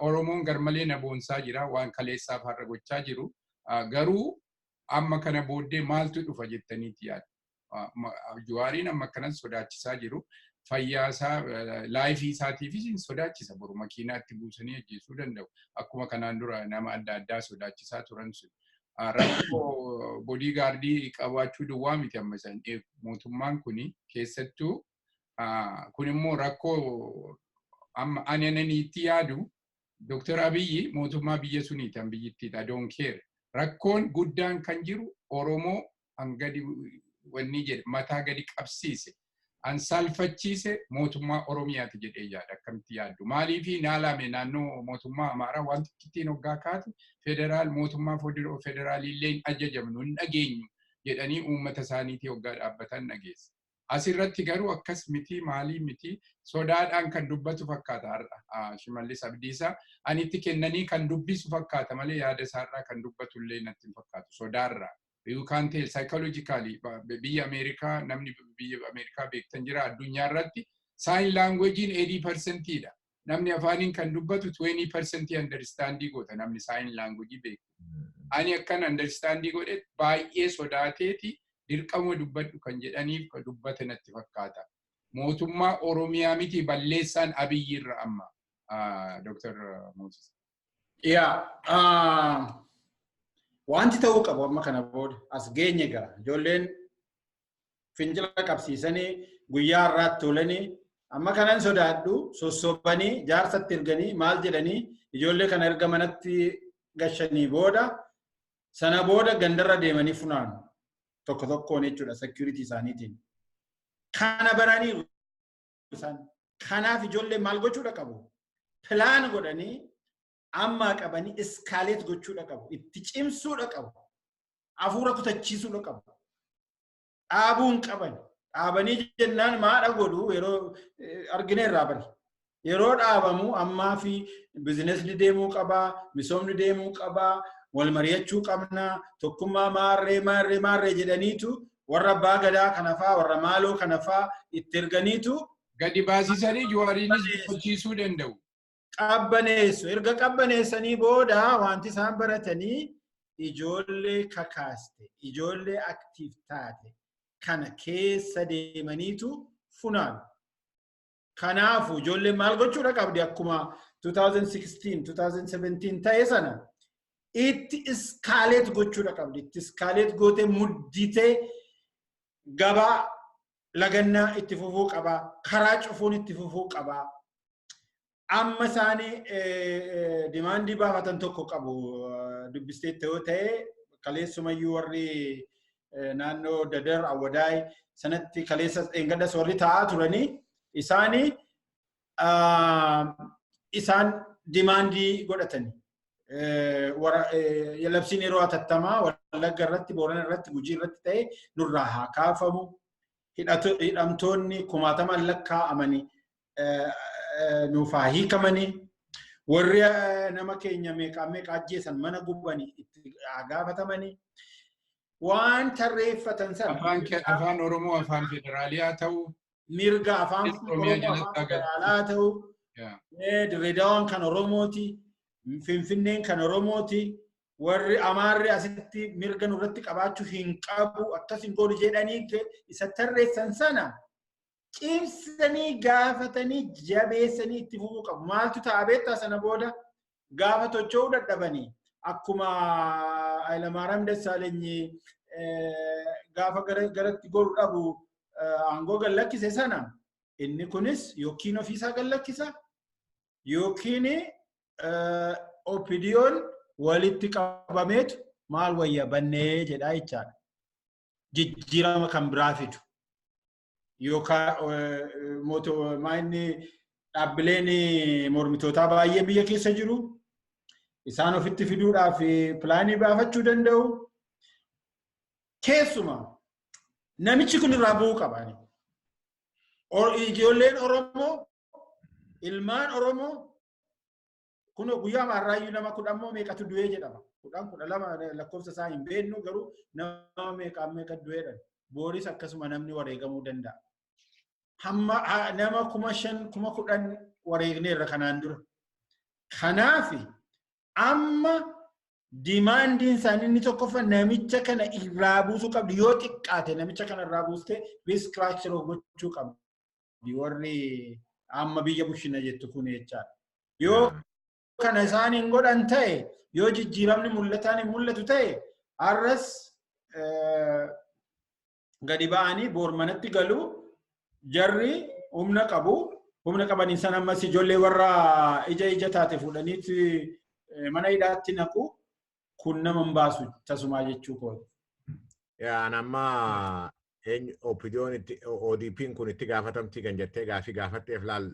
Oromoon garmalee na boonsaa jira waan kaleessaaf har'a gochaa jiru. Garuu amma kana booddee maaltu dhufa jettaniiti yaada. Jawariin amma kanan sodaachisaa jiru. Fayyaasaa laayifii isaatiifis sodaachisa boru makiinaatti buusanii ajjeesuu danda'u. Akkuma kanaan dura nama adda addaa sodaachisaa turan sun. Rakkoo boodigaardii qabaachuu duwwaa miti amma isaan mootummaan kuni keessattuu kun immoo rakkoo amma ananiitti yaadu Dr. Abiyyi mootummaa biyya suniiti an biyyittiidha don't care. Rakkoon guddaan kan jiru Oromoo hangadi wanni jedhe mataa gadi qabsiise. An salfachiise mootummaa Oromiyaati jedhee yaada akkamitti yaaddu. Maaliifii naalame naannoo mootummaa Amaaraa wanti kittiin hoggaa kaatu federaal mootummaa federaalii illee hin ajajamnu hin dhageenyu jedhanii uummata isaaniitii hoggaa dhaabbatan dhageesse. Asirratti garuu akkas miti maalii miti sodaadhaan kan dubbatu fakkaata har'a Shimallis Abdiisaa anitti kennanii kan dubbisu fakkaata malee yaada isaarraa kan dubbatu illee natti hin fakkaatu sodaarraa. You can tell psychologically biyya Ameerikaa namni biyya Ameerikaa beektan jira addunyaa irratti sign languagein 80% dha. Namni afaaniin kan dubbatu 20% understandii goota namni sign language beeku. Ani akkan understandii godhe baay'ee sodaateeti dirqama dubbadhu kan jedhaniif kan dubbate natti fakkaata. Mootummaa Oromiyaa miti balleessaan Abiyyi irra amma Dr. Moosisaa. Yeah. Wanti ta'uu qabu amma kana booda as geenye gara ijoolleen fincila qabsiisanii guyyaa irraatti tolanii amma kanan sodaadhu sossobanii jaarsatti erganii maal jedhanii ijoollee kana erga manatti gashanii booda sana booda gandarra deemanii funaanu tokko tokkoon jechuudha security isaaniitiin. Kana baranii kanaaf ijoollee maal gochuudha qabu? Pilaan godhanii amma qabanii iskaaleet gochuudha qabu. Itti cimsuudha qabu. Afuura kutachiisuudha qabu. Dhaabuun qaban. Dhaabanii jennaan maadha godhu yeroo argine irraa bari. Yeroo dhaabamu ammaa fi bizinesni deemuu qabaa, misoomni deemuu qabaa, wal mari'achuu qabna, tokkummaa maarree jedhaniitu warra abbaa gadaa kanafaa, warra maaloo kanafaa itti erganiitu gadi baasisanii Jawariinis hojjiisuu danda'u. Qabbaneessu erga qabbaneessanii booda wanti isaan baratanii ijoollee kakaaste ijoollee aktiif taate kana keessa deemaniitu funaanu. Kanaafu ijoollee maal gochuudha qabdi akkuma 2016 2017 ta'e sana itti iskaaleet gochuudha qabdi. Itti iskaaleet gootee mudditee gabaa lagannaa itti fufuu qabaa. Karaa cufuun itti fufuu qabaa. Amma isaanii dimaandii baafatan tokko qabu dubbisteetti yoo ta'e kaleessumayyuu warri naannoo Dadar Awwadaay sanatti kaleessa eeggadas warri taa'aa turanii isaan dimaandii godhatanii labsiin yeroo atattamaa Wallagga irratti Boorana irratti Gujii irratti ta'e nurraa haa kaafamu hidhamtoonni 10,000 lakkaa'amanii nuufaa hiikamanii warri nama keenya meeqa ajjeesan mana gubanii itti gaafatamanii waan tarreeffatan sana afaan Oromoo afaan federaaliyaa ta'u mirga afaan Oromoo afaan federaalaa ta'u Dirreedawaan kan Oromooti Finfinneen kan Oromooti warri amaarri asitti mirga nurratti qabaachuu hin qabu akkas hin godhu jedhanii isa tarreessan sana cimsanii gaafatanii jabeessanii itti fufuu qabu. Maaltu ta'a beektaa sana booda gaafa tocho'uu dadhabanii akkuma Hayilamaariyaam Dassaalenyi gaafa garatti godhu dhabu aangoo gallakkise sana inni kunis yookiin ofiisaa gallakkisa yookiin opidiyoon walitti qabameetu maal wayya bannee jedhaa jechaadha. Jijjiirama kan biraa fidu. Yookaan inni dhaabbileen mormitootaa baay'ee biyya keessa jiru. Isaan ofitti fiduudhaaf pilaanii baafachuu danda'u. Keessumaa namichi kun irraa bu'uu qabaani. Ijoolleen Oromoo, ilmaan Oromoo kun guyyaa marraayyuu nama 10 meeqatu du'ee jedhama. 10 lakkoofsa isaa hin beeknu garuu nama meeqa du'eedha. Booris akkasuma namni wareegamuu danda'a. Hamma nama 5,000 10,000 wareegneerra kanaan dura. Kanaaf amma dimaandiin isaanii inni tokkoffaa namicha kana irraa buusuu qabdi. Yoo xiqqaate namicha kana irraa buustee riskiraakshiroo gochuu qabdi. Warri amma biyya bushina jettu kun jechaadha. Yoo kana isaan hin godhan ta'e, yoo jijjiiramni mul'ataan hin mul'atu ta'e, har'as gadi ba'anii boormanatti galuu jarri humna qabu. Humna qabanii san ammas ijoollee warra ija taate fuudhaniiti mana hidhaatti naqu kun nama hin baasu tasumaa jechuu kooti. Yaa nama opidiyoon ODP'n kun itti gaafatamtii kan jettee gaafatteef laal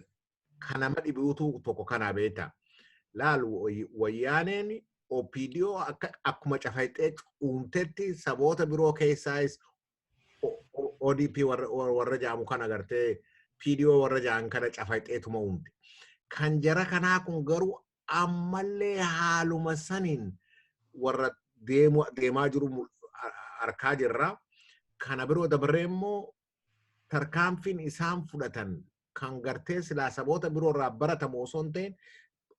kan nama dhibuutu tokko kanaa beektaa. Laal wayyaaneen opidiyoo akkuma cafayxee uumtetti saboota biroo keessaayis ODP warra jaamu kan agartee PDO warra jaan kana cafayxeetuma uumte. Kan jara kanaa kun garuu ammallee haaluma saniin warra deemaa jiru arkaa jirra. Kana biroo dabaree immoo tarkaanfiin isaan fudhatan kan gartee silaa saboota biroo irraa baratamu osoo hin ta'in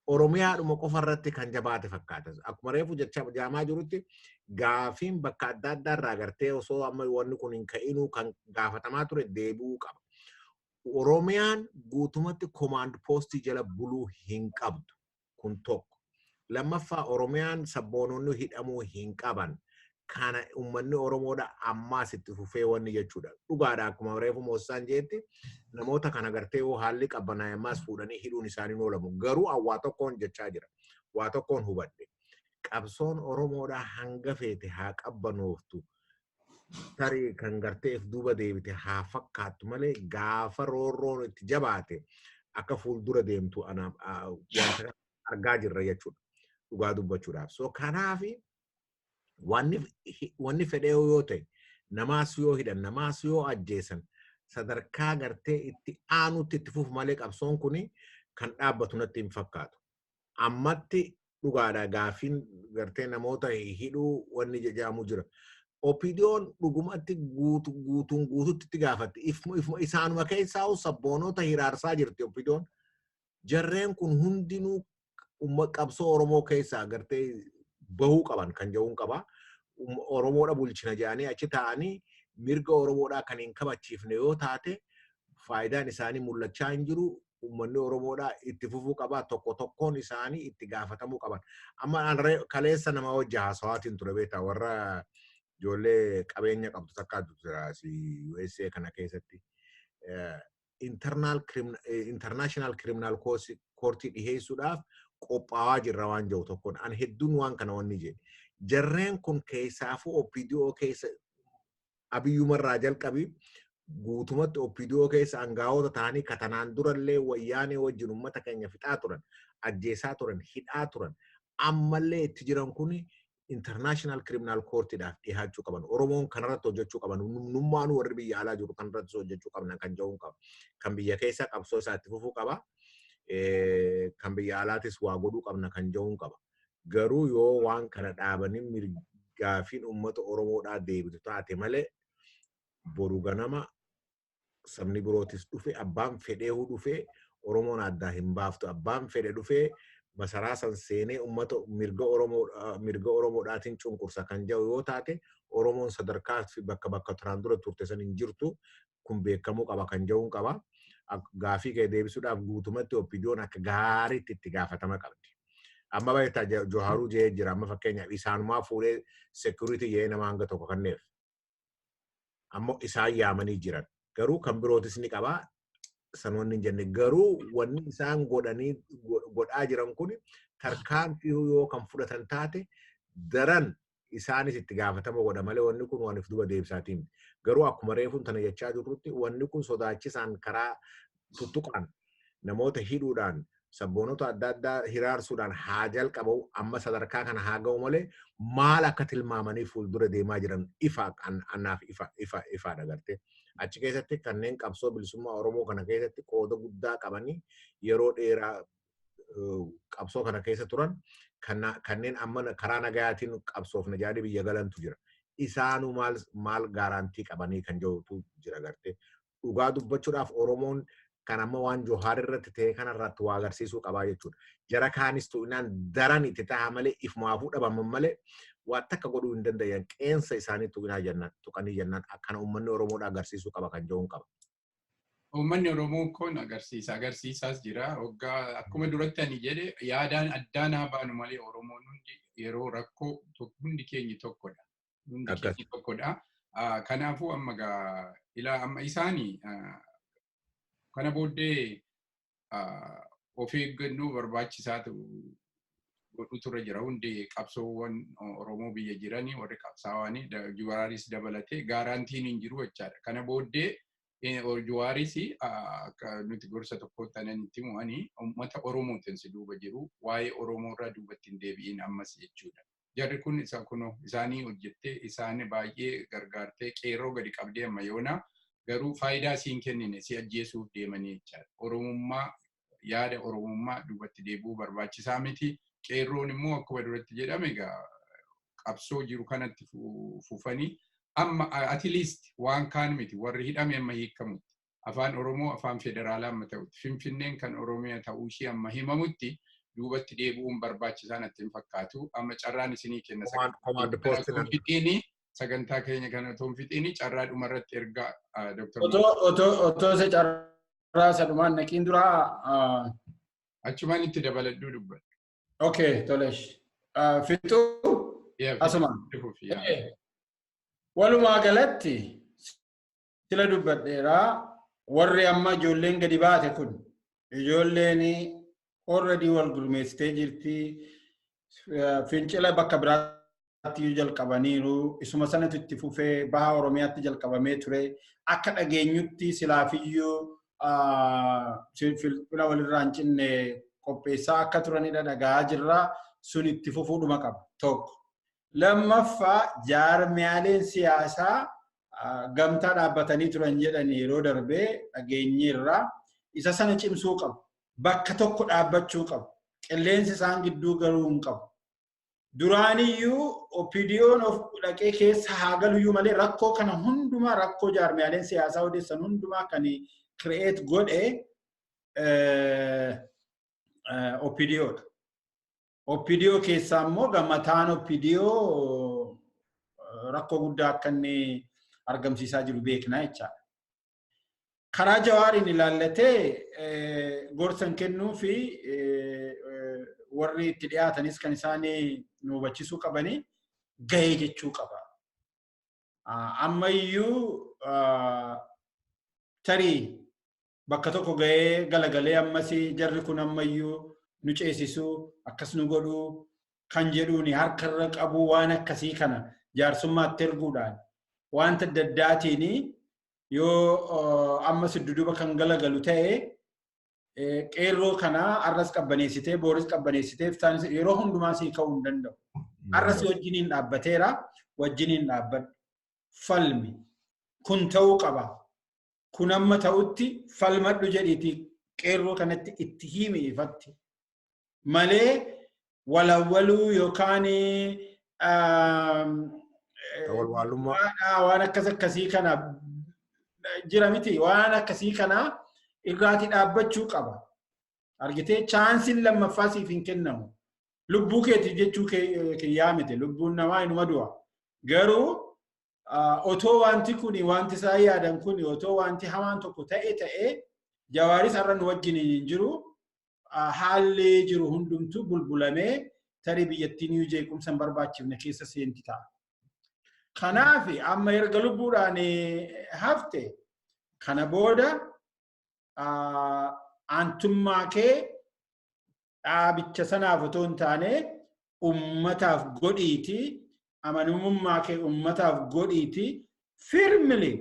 Oromiyaadhuma qofa irratti kan jabaate fakkaata. Akkuma reefu jaamaa jirutti gaafiin bakka adda addaa irraa gartee osoo amma wanni kun hin ka'inuu kan gaafatamaa ture deebi'uu qaba. Oromiyaan guutumatti command postii jala buluu hin qabdu. Kun tokko. Lammaffaa Oromiyaan sabboononni hidhamuu hin qaban. Kana uummanni Oromoodha ammaas itti fufee wanni jechuudha. Dhugaadha akkuma reefu Moosisaan jeetti namoota kana gartee yoo haalli qabbanaa ammaas fuudhanii hidhuun isaanii oolamu. Garuu waa tokkoon jechaa jira. Waa tokkoon hubadhe. Qabsoon Oromoodha hanga feete haa qabbanooftu. Tarii kan garteef duuba deebite haa fakkaattu malee gaafa roorroon itti jabaate akka fuuldura deemtu wanta argaa jirra jechuudha. Dhugaa dubbachuudhaaf. So kanaafi wanni fedhee yoo ta'e namaas yoo hidhan namaas yoo ajjeesan sadarkaa gartee itti aanutti itti fufu malee qabsoon kuni kan dhaabbatu natti hin fakkaatu. Ammatti dhugaadha gaafiin gartee namoota hidhuu wanni jajaamu jira. Opidiyoon dhugumatti guututti itti gaafatti. Isaanuma keessaa sabboonota hiraarsaa jirti Opidiyoon. Jarreen kun hundinuu qabsoo Oromoo keessaa gartee bahuu qaban kan jedhuun qaba. Oromoodha bulchina jedhanii achi taa'anii mirga Oromoodhaa kan hin kabachiifne yoo taate faayidaan isaanii mul'achaa hin jiru. Uummanni Oromoodhaa itti fufuu qaba. Tokkoon isaanii itti gaafatamuu qaban. Amma kaleessa nama wajji haasawaatiin ture beektaa warra ijoollee qabeenya qabdu takka USA kana keessatti. International Criminal Court dhiheessuudhaaf qophaa'aa jirra waan jiru tokkoon. An hedduun waan kana wanni jedhe. Jarreen kun keessaafuu OPDO keessa abiyyumarraa jalqabii guutumatti OPDO keessa aangaa'ota ta'anii katanaan durallee wayyaanee wajjin uummata keenya fixaa turan, ajjeesaa turan, hidhaa turan. Ammallee itti jiran kun International Criminal Courtidhaaf dhihaachuu qaban. Oromoon kanarratti hojjechuu qaban. Nummaanuu warri biyya alaa jiru kanarratti hojjechuu qaban kan jedhuun qaba. Kan biyya keessa qabsoo isaatti fufuu qaba. Kan biyya alaatis waa godhuu qabna kan jedhuun qaba. Garuu yoo waan kana dhaabanii mirgaafiin uummata Oromoodhaa deebitu taate malee boru ganama sabni birootis dhufe abbaan fedhee dhufe Oromoon addaa hin baaftu. Abbaan fedhe dhufe masaraa san seenee uummata mirga Oromoodhaatiin cunqursa kan jiru yoo taate Oromoon sadarkaa fi bakka turaan dura turte san hin jirtu kun beekamuu qaba kan jiruun qaba. Gaafii kee deebisuudhaaf guutumatti oppiidiyoon akka gaariitti itti gaafatama qabdi. Amma baay'ata Jawaaruu jee jira amma fakkeenyaaf isaanumaa fuudhee security jee nama hanga tokko kanneef. Ammoo isaan yaamanii jiran. Garuu kan birootis ni qaba. Sanoonni jenne garuu wanni isaan godhaa jiran kun tarkaanfii yoo kan fudhatan taate daran isaanis itti gaafatama godha malee wanni kun waan if duba deebisaatiin. Garuu akkuma reefuun tana jechaa jirrutti wanni kun sodaachisaan karaa tuttuqaan namoota hidhuudhaan sabboonota adda addaa hiraarsuudhaan haa jalqabu amma sadarkaa kana haa ga'u malee maal akka tilmaamanii fuuldura deemaa jiran ifa annaaf ifa dagartee. Achi keessatti kanneen qabsoo bilisummaa Oromoo kana keessatti qooda guddaa qabanii yeroo dheeraa qabsoo kana keessa turan kanneen amma karaa nagayaatiin qabsoof najaadii biyya galantu jira. Isaanu maal gaarantii qabanii kan jirutu jira gartee. Dhugaa dubbachuudhaaf Oromoon kan amma waan Jawaar irratti ta'e kanarratti waa agarsiisuu qabaa jechuudha. Jara kaanis tu'inaan daran itti ta'a malee ifmaafuu dhabaman malee waan takka godhuu hin danda'an qeensa isaanii tuqanii jennaan akkana uummanni Oromoodha agarsiisuu qaba kan jiruun qaba. Uummanni Oromoo kun agarsiisaas jira. Hoggaa akkuma duratti ani jedhe yaadaan addaan haa baanu malee Oromoon hundi yeroo rakkoo hundi keenyi tokkodha. Hundi keenyi tokkodha. Kanaafuu amma isaanii kana booddee of eeggannoo barbaachisaa godhu turre jira. Hundi qabsoowwan Oromoo biyya jiranii warri qabsaawanii Jawaariis dabalatee gaaraantiin hin jiru jechaadha. Kana booddee Jawaaris nuti gorsa tokko tananitti mo'anii uummata Oromootiin si duuba jiru waa'ee Oromoo irraa duubatti hin deebi'in ammas jechuudha. Jarri kun isaanii hojjettee isaan baay'ee gargaartee qeerroo gadi qabdee amma yoona garuu faayidaa siin kennine si ajjeesuuf deemanii jechaadha. Oromummaa yaada Oromummaa duubatti deebi'uu barbaachisaa miti. Qeerroon immoo akkuma duratti jedhame qabsoo jiru kanatti fufanii amma at least waan kaan miti warri hidhame amma hiikamutti afaan Oromoo afaan federaalaa amma ta'utti Finfinneen kan Oromiyaa ta'uu ishee amma himamutti duubatti deebi'uun barbaachisaa natti hin fakkaatu. Amma carraan isinii kenna sagantaa keenya kana otoo hin fixiini carraa dhumarratti ergaa Dr. Otoo se carraa isa dhumaan naqiin duraa achumaan itti dabaladhuu dubbadha. Okay, tolesh. Fixuu asumaan. Walumaa galatti sila dubbadheeraa warri amma ijoolleen gadi baate kun ijoolleen already wal gurmeessitee jirti. Fincila bakka biraatti jalqabaniiru. Isuma sanatu itti fufee baha Oromiyaatti jalqabamee ture. Akka dhageenyutti silaafiyyuu fincila walirraa hin cinne qopheessaa akka turanidha dhagaa jirra. Sun itti fufuudhuma qaba tokko. Lammaffaa jaarmiyaaleen siyaasaa gamtaa dhaabbatanii turan jedhanii yeroo darbee dhageenyeerra isa sana cimsuu qabu. Bakka tokko dhaabbachuu qabu. Qilleensi isaan gidduu galuu hin qabu. Duraaniyyuu oppiidiyoon of dhaqee keessa haa galuyyuu malee rakkoo kana hundumaa rakkoo jaarmiyaaleen siyaasaa odeessan hundumaa kan create godhe oppiidiyoodha. Oppiidiyoo keessaa immoo gammataan oppiidiyoo rakkoo guddaa akka inni argamsiisaa jiru beeknaa jechaadha. Karaa Jawaariin ilaallatee gorsan kennuu fi warri itti dhiyaatanis kan isaanii nu hubachisuu qabanii gahee jechuu qaba. Ammayyuu tarii bakka tokko gahee galagalee ammasii jarri kun ammayyuu nu ceesisuu akkas nu godhuu kan jedhuuni harkarra qabuu waan akkasii kana jaarsummaatti erguudhaan wanta daddaatiin yoo ammas duduba kan galagalu ta'e qeerroo kana arras qabbaneessitee booris qabbaneessitee yeroo hundumaa sii ka'uu hin danda'u. Arras wajjiniin dhaabbateera wajjiniin dhaabbadhu. Falmi kun ta'uu qaba. Kun amma ta'utti falmadhu jedhiiti qeerroo kanatti itti himi ifatti. Malee walawwaluu yookaan waan akkasii kana jira miti waan akkasii kana irraati dhaabbachuu qaba. argitee chaansiin lammaffaa siif hin kennamu. Lubbuu keeti jechuu kiyyaa miti lubbuun namaa inuma du'a. Garuu otoo wanti kuni wanti isaa yaadan kuni otoo wanti hamaan tokko ta'ee Jawaaris har'a nu wajjin hin jiru haalli jiru hundumtu bulbulamee tarii biyyattiin iyyuu jeequmsa hin barbaachifne keessa seenti ta'a. Kanaaf amma erga lubbuudhaan hafte kana booda aantummaa kee dhaabicha sanaaf otoo hin taane ummataaf godhiiti amanamummaa kee ummataaf godhiiti firmili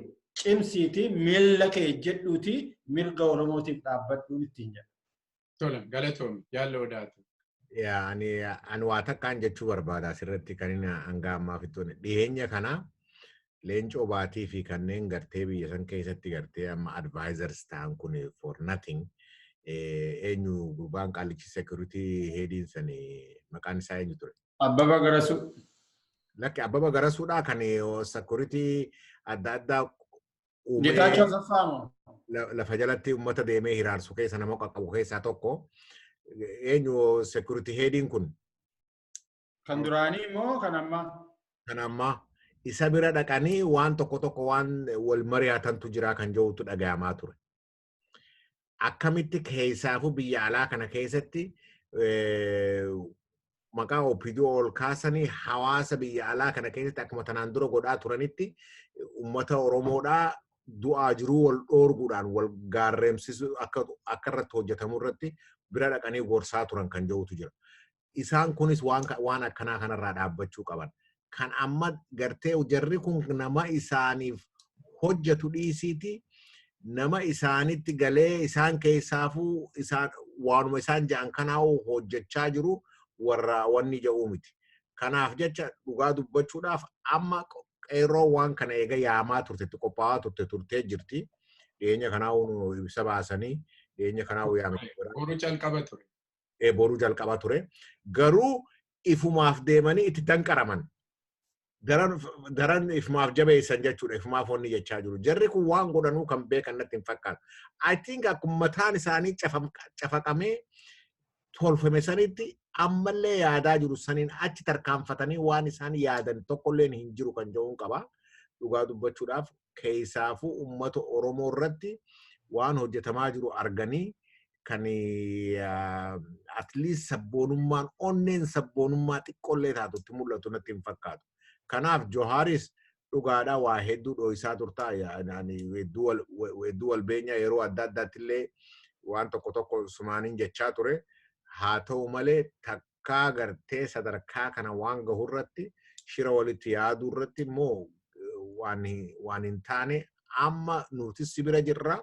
cimsiiti miilla kee jedhuuti mirga Oromootiif dhaabbadhuun ittiin jedha. Tola galatoom yaallo odaatu. Ani waa takkaan jechuu barbaada asirratti kan inni hanga ammaa fittoon dhiyeenya kana leencoo baatii fi kanneen gartee biyya san keessatti gartee amma advisors ta'an kun for nothing eenyu gurbaan qaalichi security headiin san maqaan isaa eenyu ture? Abbaba Garasuu. Lakki Abbaba Garasuudhaa kan security adda addaa Getaachoo Saffaamoo. Lafa jalatti uummata deemee hiraarsu keessa nama qaqqabu keessaa tokko. Eenyu security headiin kun? Kan duraanii immoo kan ammaa? Kan ammaa. Isa bira dhaqanii waan tokko waan wal mari'atantu jira kan jirutu dhagayamaa ture. Akkamitti keessaafu biyya alaa kana keessatti maqaa OPDO ol kaasanii hawaasa biyya alaa kana keessatti akkuma tanaan dura godhaa turanitti uummata Oromoodhaa du'aa jiruu wal dhoorguudhaan wal gaarreemsisu akka irratti hojjetamu irratti bira dhaqanii gorsaa turan kan jirutu jira. Isaan kunis waan akkanaa kanarraa dhaabbachuu qaban. Kan amma gartee jarri kun nama isaaniif hojjetu dhiisiiti nama isaanitti galee isaan keessaafuu waanuma isaan ja'an kanaa'u hojjechaa jiru warra wanni jedhuu miti. Kanaaf jecha dhugaa dubbachuudhaaf amma qeerroo waan kana eega yaamaa turtetti qophaa'aa turtee jirti. Dhiyeenya kanaa'u ibsa baasanii dhiyeenya kanaa'u yaamate. Boruu jalqaba ture. Boruu jalqaba ture. Garuu ifumaaf deemanii itti danqaraman. Daran ifumaaf jabeessan jechuudha. Ifumaaf wanni jechaa jiru. Jarri kun waan godhanuu kan beekan natti hin fakkaatu. I think akkuma mataan isaanii cafaqamee tolfame sanitti ammallee yaadaa jiru saniin achi tarkaanfatanii waan isaan yaadan tokkollee hin jiru kan jedhuun qaba. Dhugaa dubbachuudhaaf keessaafuu uummata Oromoo irratti waan hojjetamaa jiru arganii kan at least sabboonummaan onneen sabboonummaa xiqqollee taatutti mul'atu natti hin fakkaatu. Kanaaf Jawaaris dhugaadhaa waa hedduu dho'isaa turtaa hedduu wal beenyaa yeroo adda addaatti illee waan tokko sumaaniin jechaa ture. Haa ta'u malee takkaa gartee sadarkaa kana waan gahu irratti shira walitti yaaduu irratti immoo waan hin taane amma nuti si bira jirra.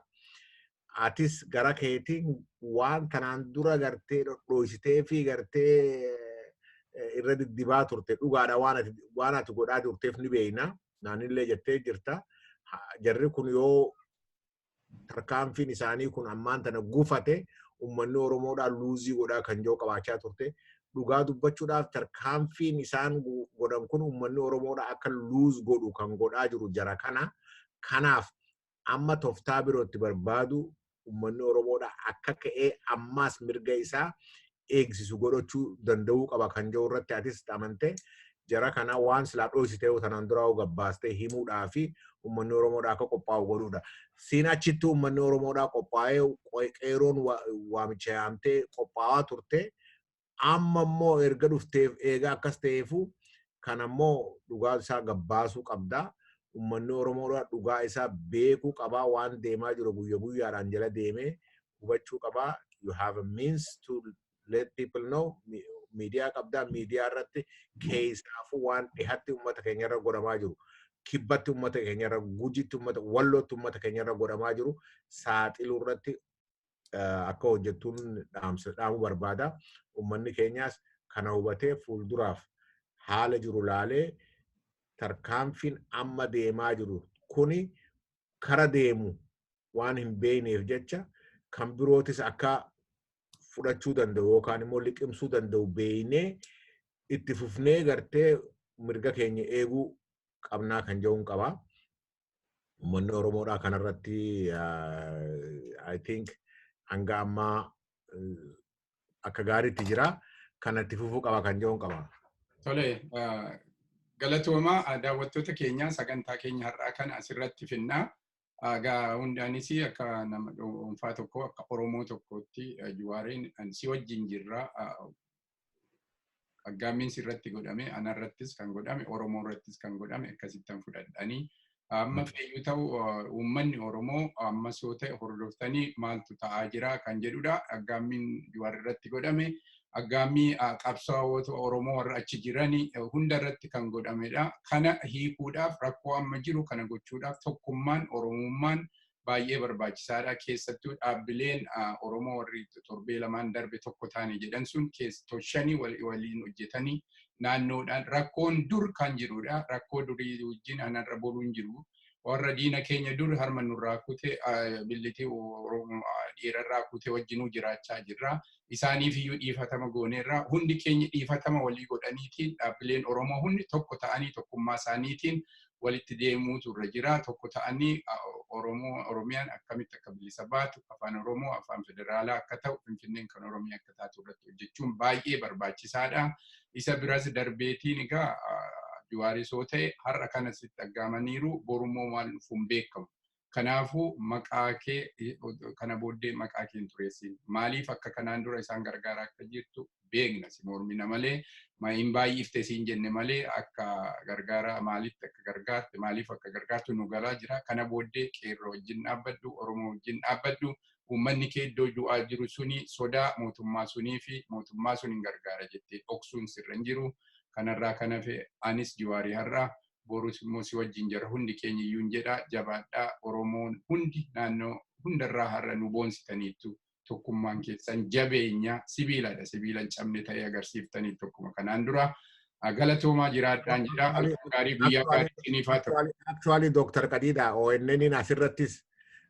Atis gara keetiin waan kanaan dura gartee dho'isitee fi gartee irra diddibaa turte dhugaadha waan ati godhaa turteef ni beeyna. Naanillee jettee jirta. Jarri kun yoo tarkaanfiin isaanii kun ammaan tana gufate ummanni Oromoodhaan luuzii godhaa kan jiru qabaachaa turte. Dhugaa dubbachuudhaaf tarkaanfiin isaan godhan kun ummanni Oromoodhaa akka luuz godhu kan godhaa jiru jara kana. Kanaaf amma toftaa birootti barbaadu ummanni Oromoodhaa akka ka'ee ammaas mirga isaa eegsisu godhachuu danda'uu qaba kan jiru irratti atis amantee jara kana waan silaa dho'isitee tanaan duraa gabbaastee himuudhaa fi ummanni Oromoodhaa akka qophaa'u godhuudha. Siin achitti ummanni Oromoodhaa qophaa'ee qeeroon waamicha yaamtee qophaa'aa turte. Amma immoo erga dhufteef eega akkas ta'eefu kan ammoo dhugaa isaa gabbaasuu qabdaa. Ummanni Oromoodhaa dhugaa isaa beekuu qabaa waan deemaa jiru guyyaadhaan jala deemee hubachuu qabaa. You have a means to let people know. Miidiyaa qabdaa miidiyaa irratti keessaafuu waan dhihatti uummata keenya irra godhamaa jiru. Kibbatti uummata keenya irra gujitti uummata wallootti uummata keenya irra godhamaa jiru saaxiluu irratti akka hojjettuun dhaamuu barbaada. Uummanni keenyaas kana hubatee fuulduraaf haala jiru laalee tarkaanfiin amma deemaa jiru kuni kara deemu waan hin beekneef jecha kan birootis akka fudhachuu danda'u yookaan immoo liqimsuu danda'u beeknee itti fufnee gartee mirga keenya eeguu qabnaa kan jedhuun qaba. Uummanni Oromoodhaa kanarratti I think hanga ammaa akka gaariitti jira. Kanatti fufuu qaba kan jedhuun qaba. Tole, galatoomaa daawwattoota keenya sagantaa keenya har'aa kana asirratti finnaa. Egaa hundaanis akka nama dhuunfaa tokko akka Oromoo tokkootti Jawaariin si wajjin jirra. Aggaamiin sirratti godhame, anarrattis kan godhame, Oromoo irrattis kan godhame akkasittan fudhadhanii amma feeyyuu ta'u uummanni Oromoo ammas yoo ta'e hordoftanii maaltu ta'aa jira kan jedhudha. Aggaamiin Jawaar irratti godhame. Aggaamii qabsaa'ota Oromoo warra achi jiranii hunda irratti kan godhamedha. Kana hiikuudhaaf rakkoo amma jiru kana gochuudhaaf tokkummaan Oromummaan baay'ee barbaachisaadha. Keessattuu dhaabbileen Oromoo warri torbee lamaan darbe tokko taane jedhan sun toshanii waliin hojjetanii naannoodhaan rakkoon dur kan jirudha. Rakkoo durii wajjin anarra boluun jiru. Warra diina keenya dur harma nurraa kute billitii dhiirarraa kute wajjinuu jiraachaa jirra. Isaaniif iyyuu dhiifatama gooneerra. Hundi keenya dhiifatama walii godhaniitiin dhaabbileen Oromoo hundi tokko ta'anii tokkummaa isaaniitiin walitti deemuutu irra jira. Tokko ta'anii Oromiyaan akkamitti akka bilisa baatu, afaan Oromoo, afaan federaalaa akka ta'u, Finfinneen kan Oromiyaa akka taatu irratti hojjechuun baay'ee barbaachisaadha. Isa biras darbeetiin egaa Jawaaris yoo ta'e har'a kanasitti aggaamaniiru borummoo maal dhufuun beekamu. Kanaafuu maqaa kee kana booddee maqaa kee hin tureessin. Maaliif akka kanaan dura isaan gargaaraa akka jirtu beekna si mormina malee hin baay'ifte siin jenne malee akka gargaaraa maalitti akka gargaarte maaliif akka gargaartu nu galaa jira. Kana booddee qeerroo wajjin dhaabbadhu, Oromoo wajjin dhaabbadhu. Uummanni kee iddoo du'aa jiru suni sodaa mootummaa sunii fi mootummaa sun hin gargaara jettee dhoksuun sirra hin jiru. Kanarraa kan hafe anis Jawaarii har'aa borus immoo si wajjin jira hundi keenya iyyuu jedha jabaadhaa Oromoon hundi naannoo hundarraa har'a nu boonsitaniitu tokkummaan keessan jabeenya sibiiladha sibiilan cabne ta'ee agarsiiftanii tokkuma kanaan dura galatoomaa jiraadhaan jedha gaarii biyya gaariitiin ifaa ta'u. Actually Dr. Kedida ONN asirrattis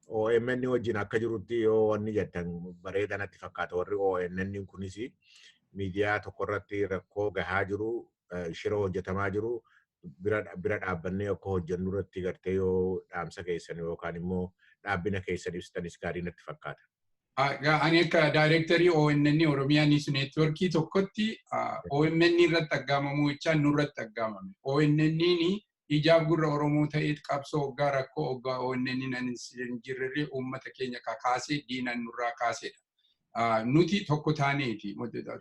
OMN wajjin akka jirutti yoo wanni jettan bareedanatti fakkaata warri ONN kunis miidiyaa tokko irratti rakkoo gahaa jiru shira hojjetamaa jiru bira dhaabbannee akka hojjennu irratti gartee yoo dhaamsa keessan yookaan immoo dhaabbina keessan ibsitanis gaarii natti fakkaata. Ani akka daayirektarii ONN Oromiyaa Niws Neetworkii tokkotti OMN irratti aggaamamuu jechaan nurratti aggaamame. ONN ijaaf gurra Oromoo ta'ee qabsoo hoggaa rakkoo hoggaa ONN hin jirre uummata keenya kakaasee diinan nurraa kaasedha. Nuti tokko taaneeti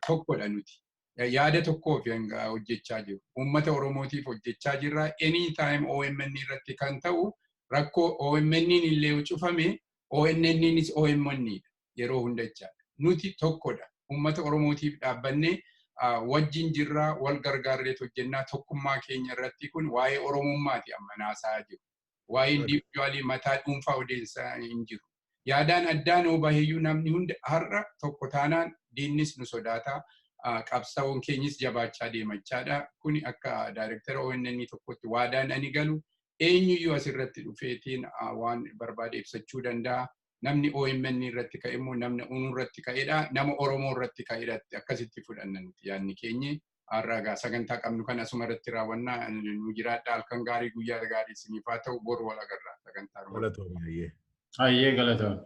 tokkodha nuti. Yaada tokkoof hojjechaa jiru. Uummata Oromootiif hojjechaa jirra. Anytime OMN irratti kan ta'u rakkoo OMN illee cufame ONNnis OMN yeroo hunda jechaadha. Nuti tokkodha. Uummata Oromootiif dhaabbannee wajjin jirra wal gargaarree hojjennaa tokkummaa keenya irratti kun waa'ee Oromummaati amma naasaa jiru. Waa'ee individuaalii mataa dhuunfaa odeessaa hin jiru. Yaadaan addaan obaheeyyuu namni hundi har'a tokko taanaan diinnis nu sodaata. Qabsaa'oon keenyis jabaachaa deemachaadha. Kuni akka daayirektara ONN tokkotti waadaan ani galu eenyuyyuu asirratti dhufeetiin waan barbaade ibsachuu danda'a. Namni OMN irratti ka'e immoo namni UNU irratti ka'edha. Nama Oromoo irratti ka'edha. Akkasitti fudhanna nuti yaadni keenya. Har'a sagantaa qabnu kan asuma irratti raawwannaa nu jiraadha. Halkan gaarii guyyaa gaarii isiniif haa ta'u boru wal agarra sagantaa. Galatoomii. Hayyee galatoomii.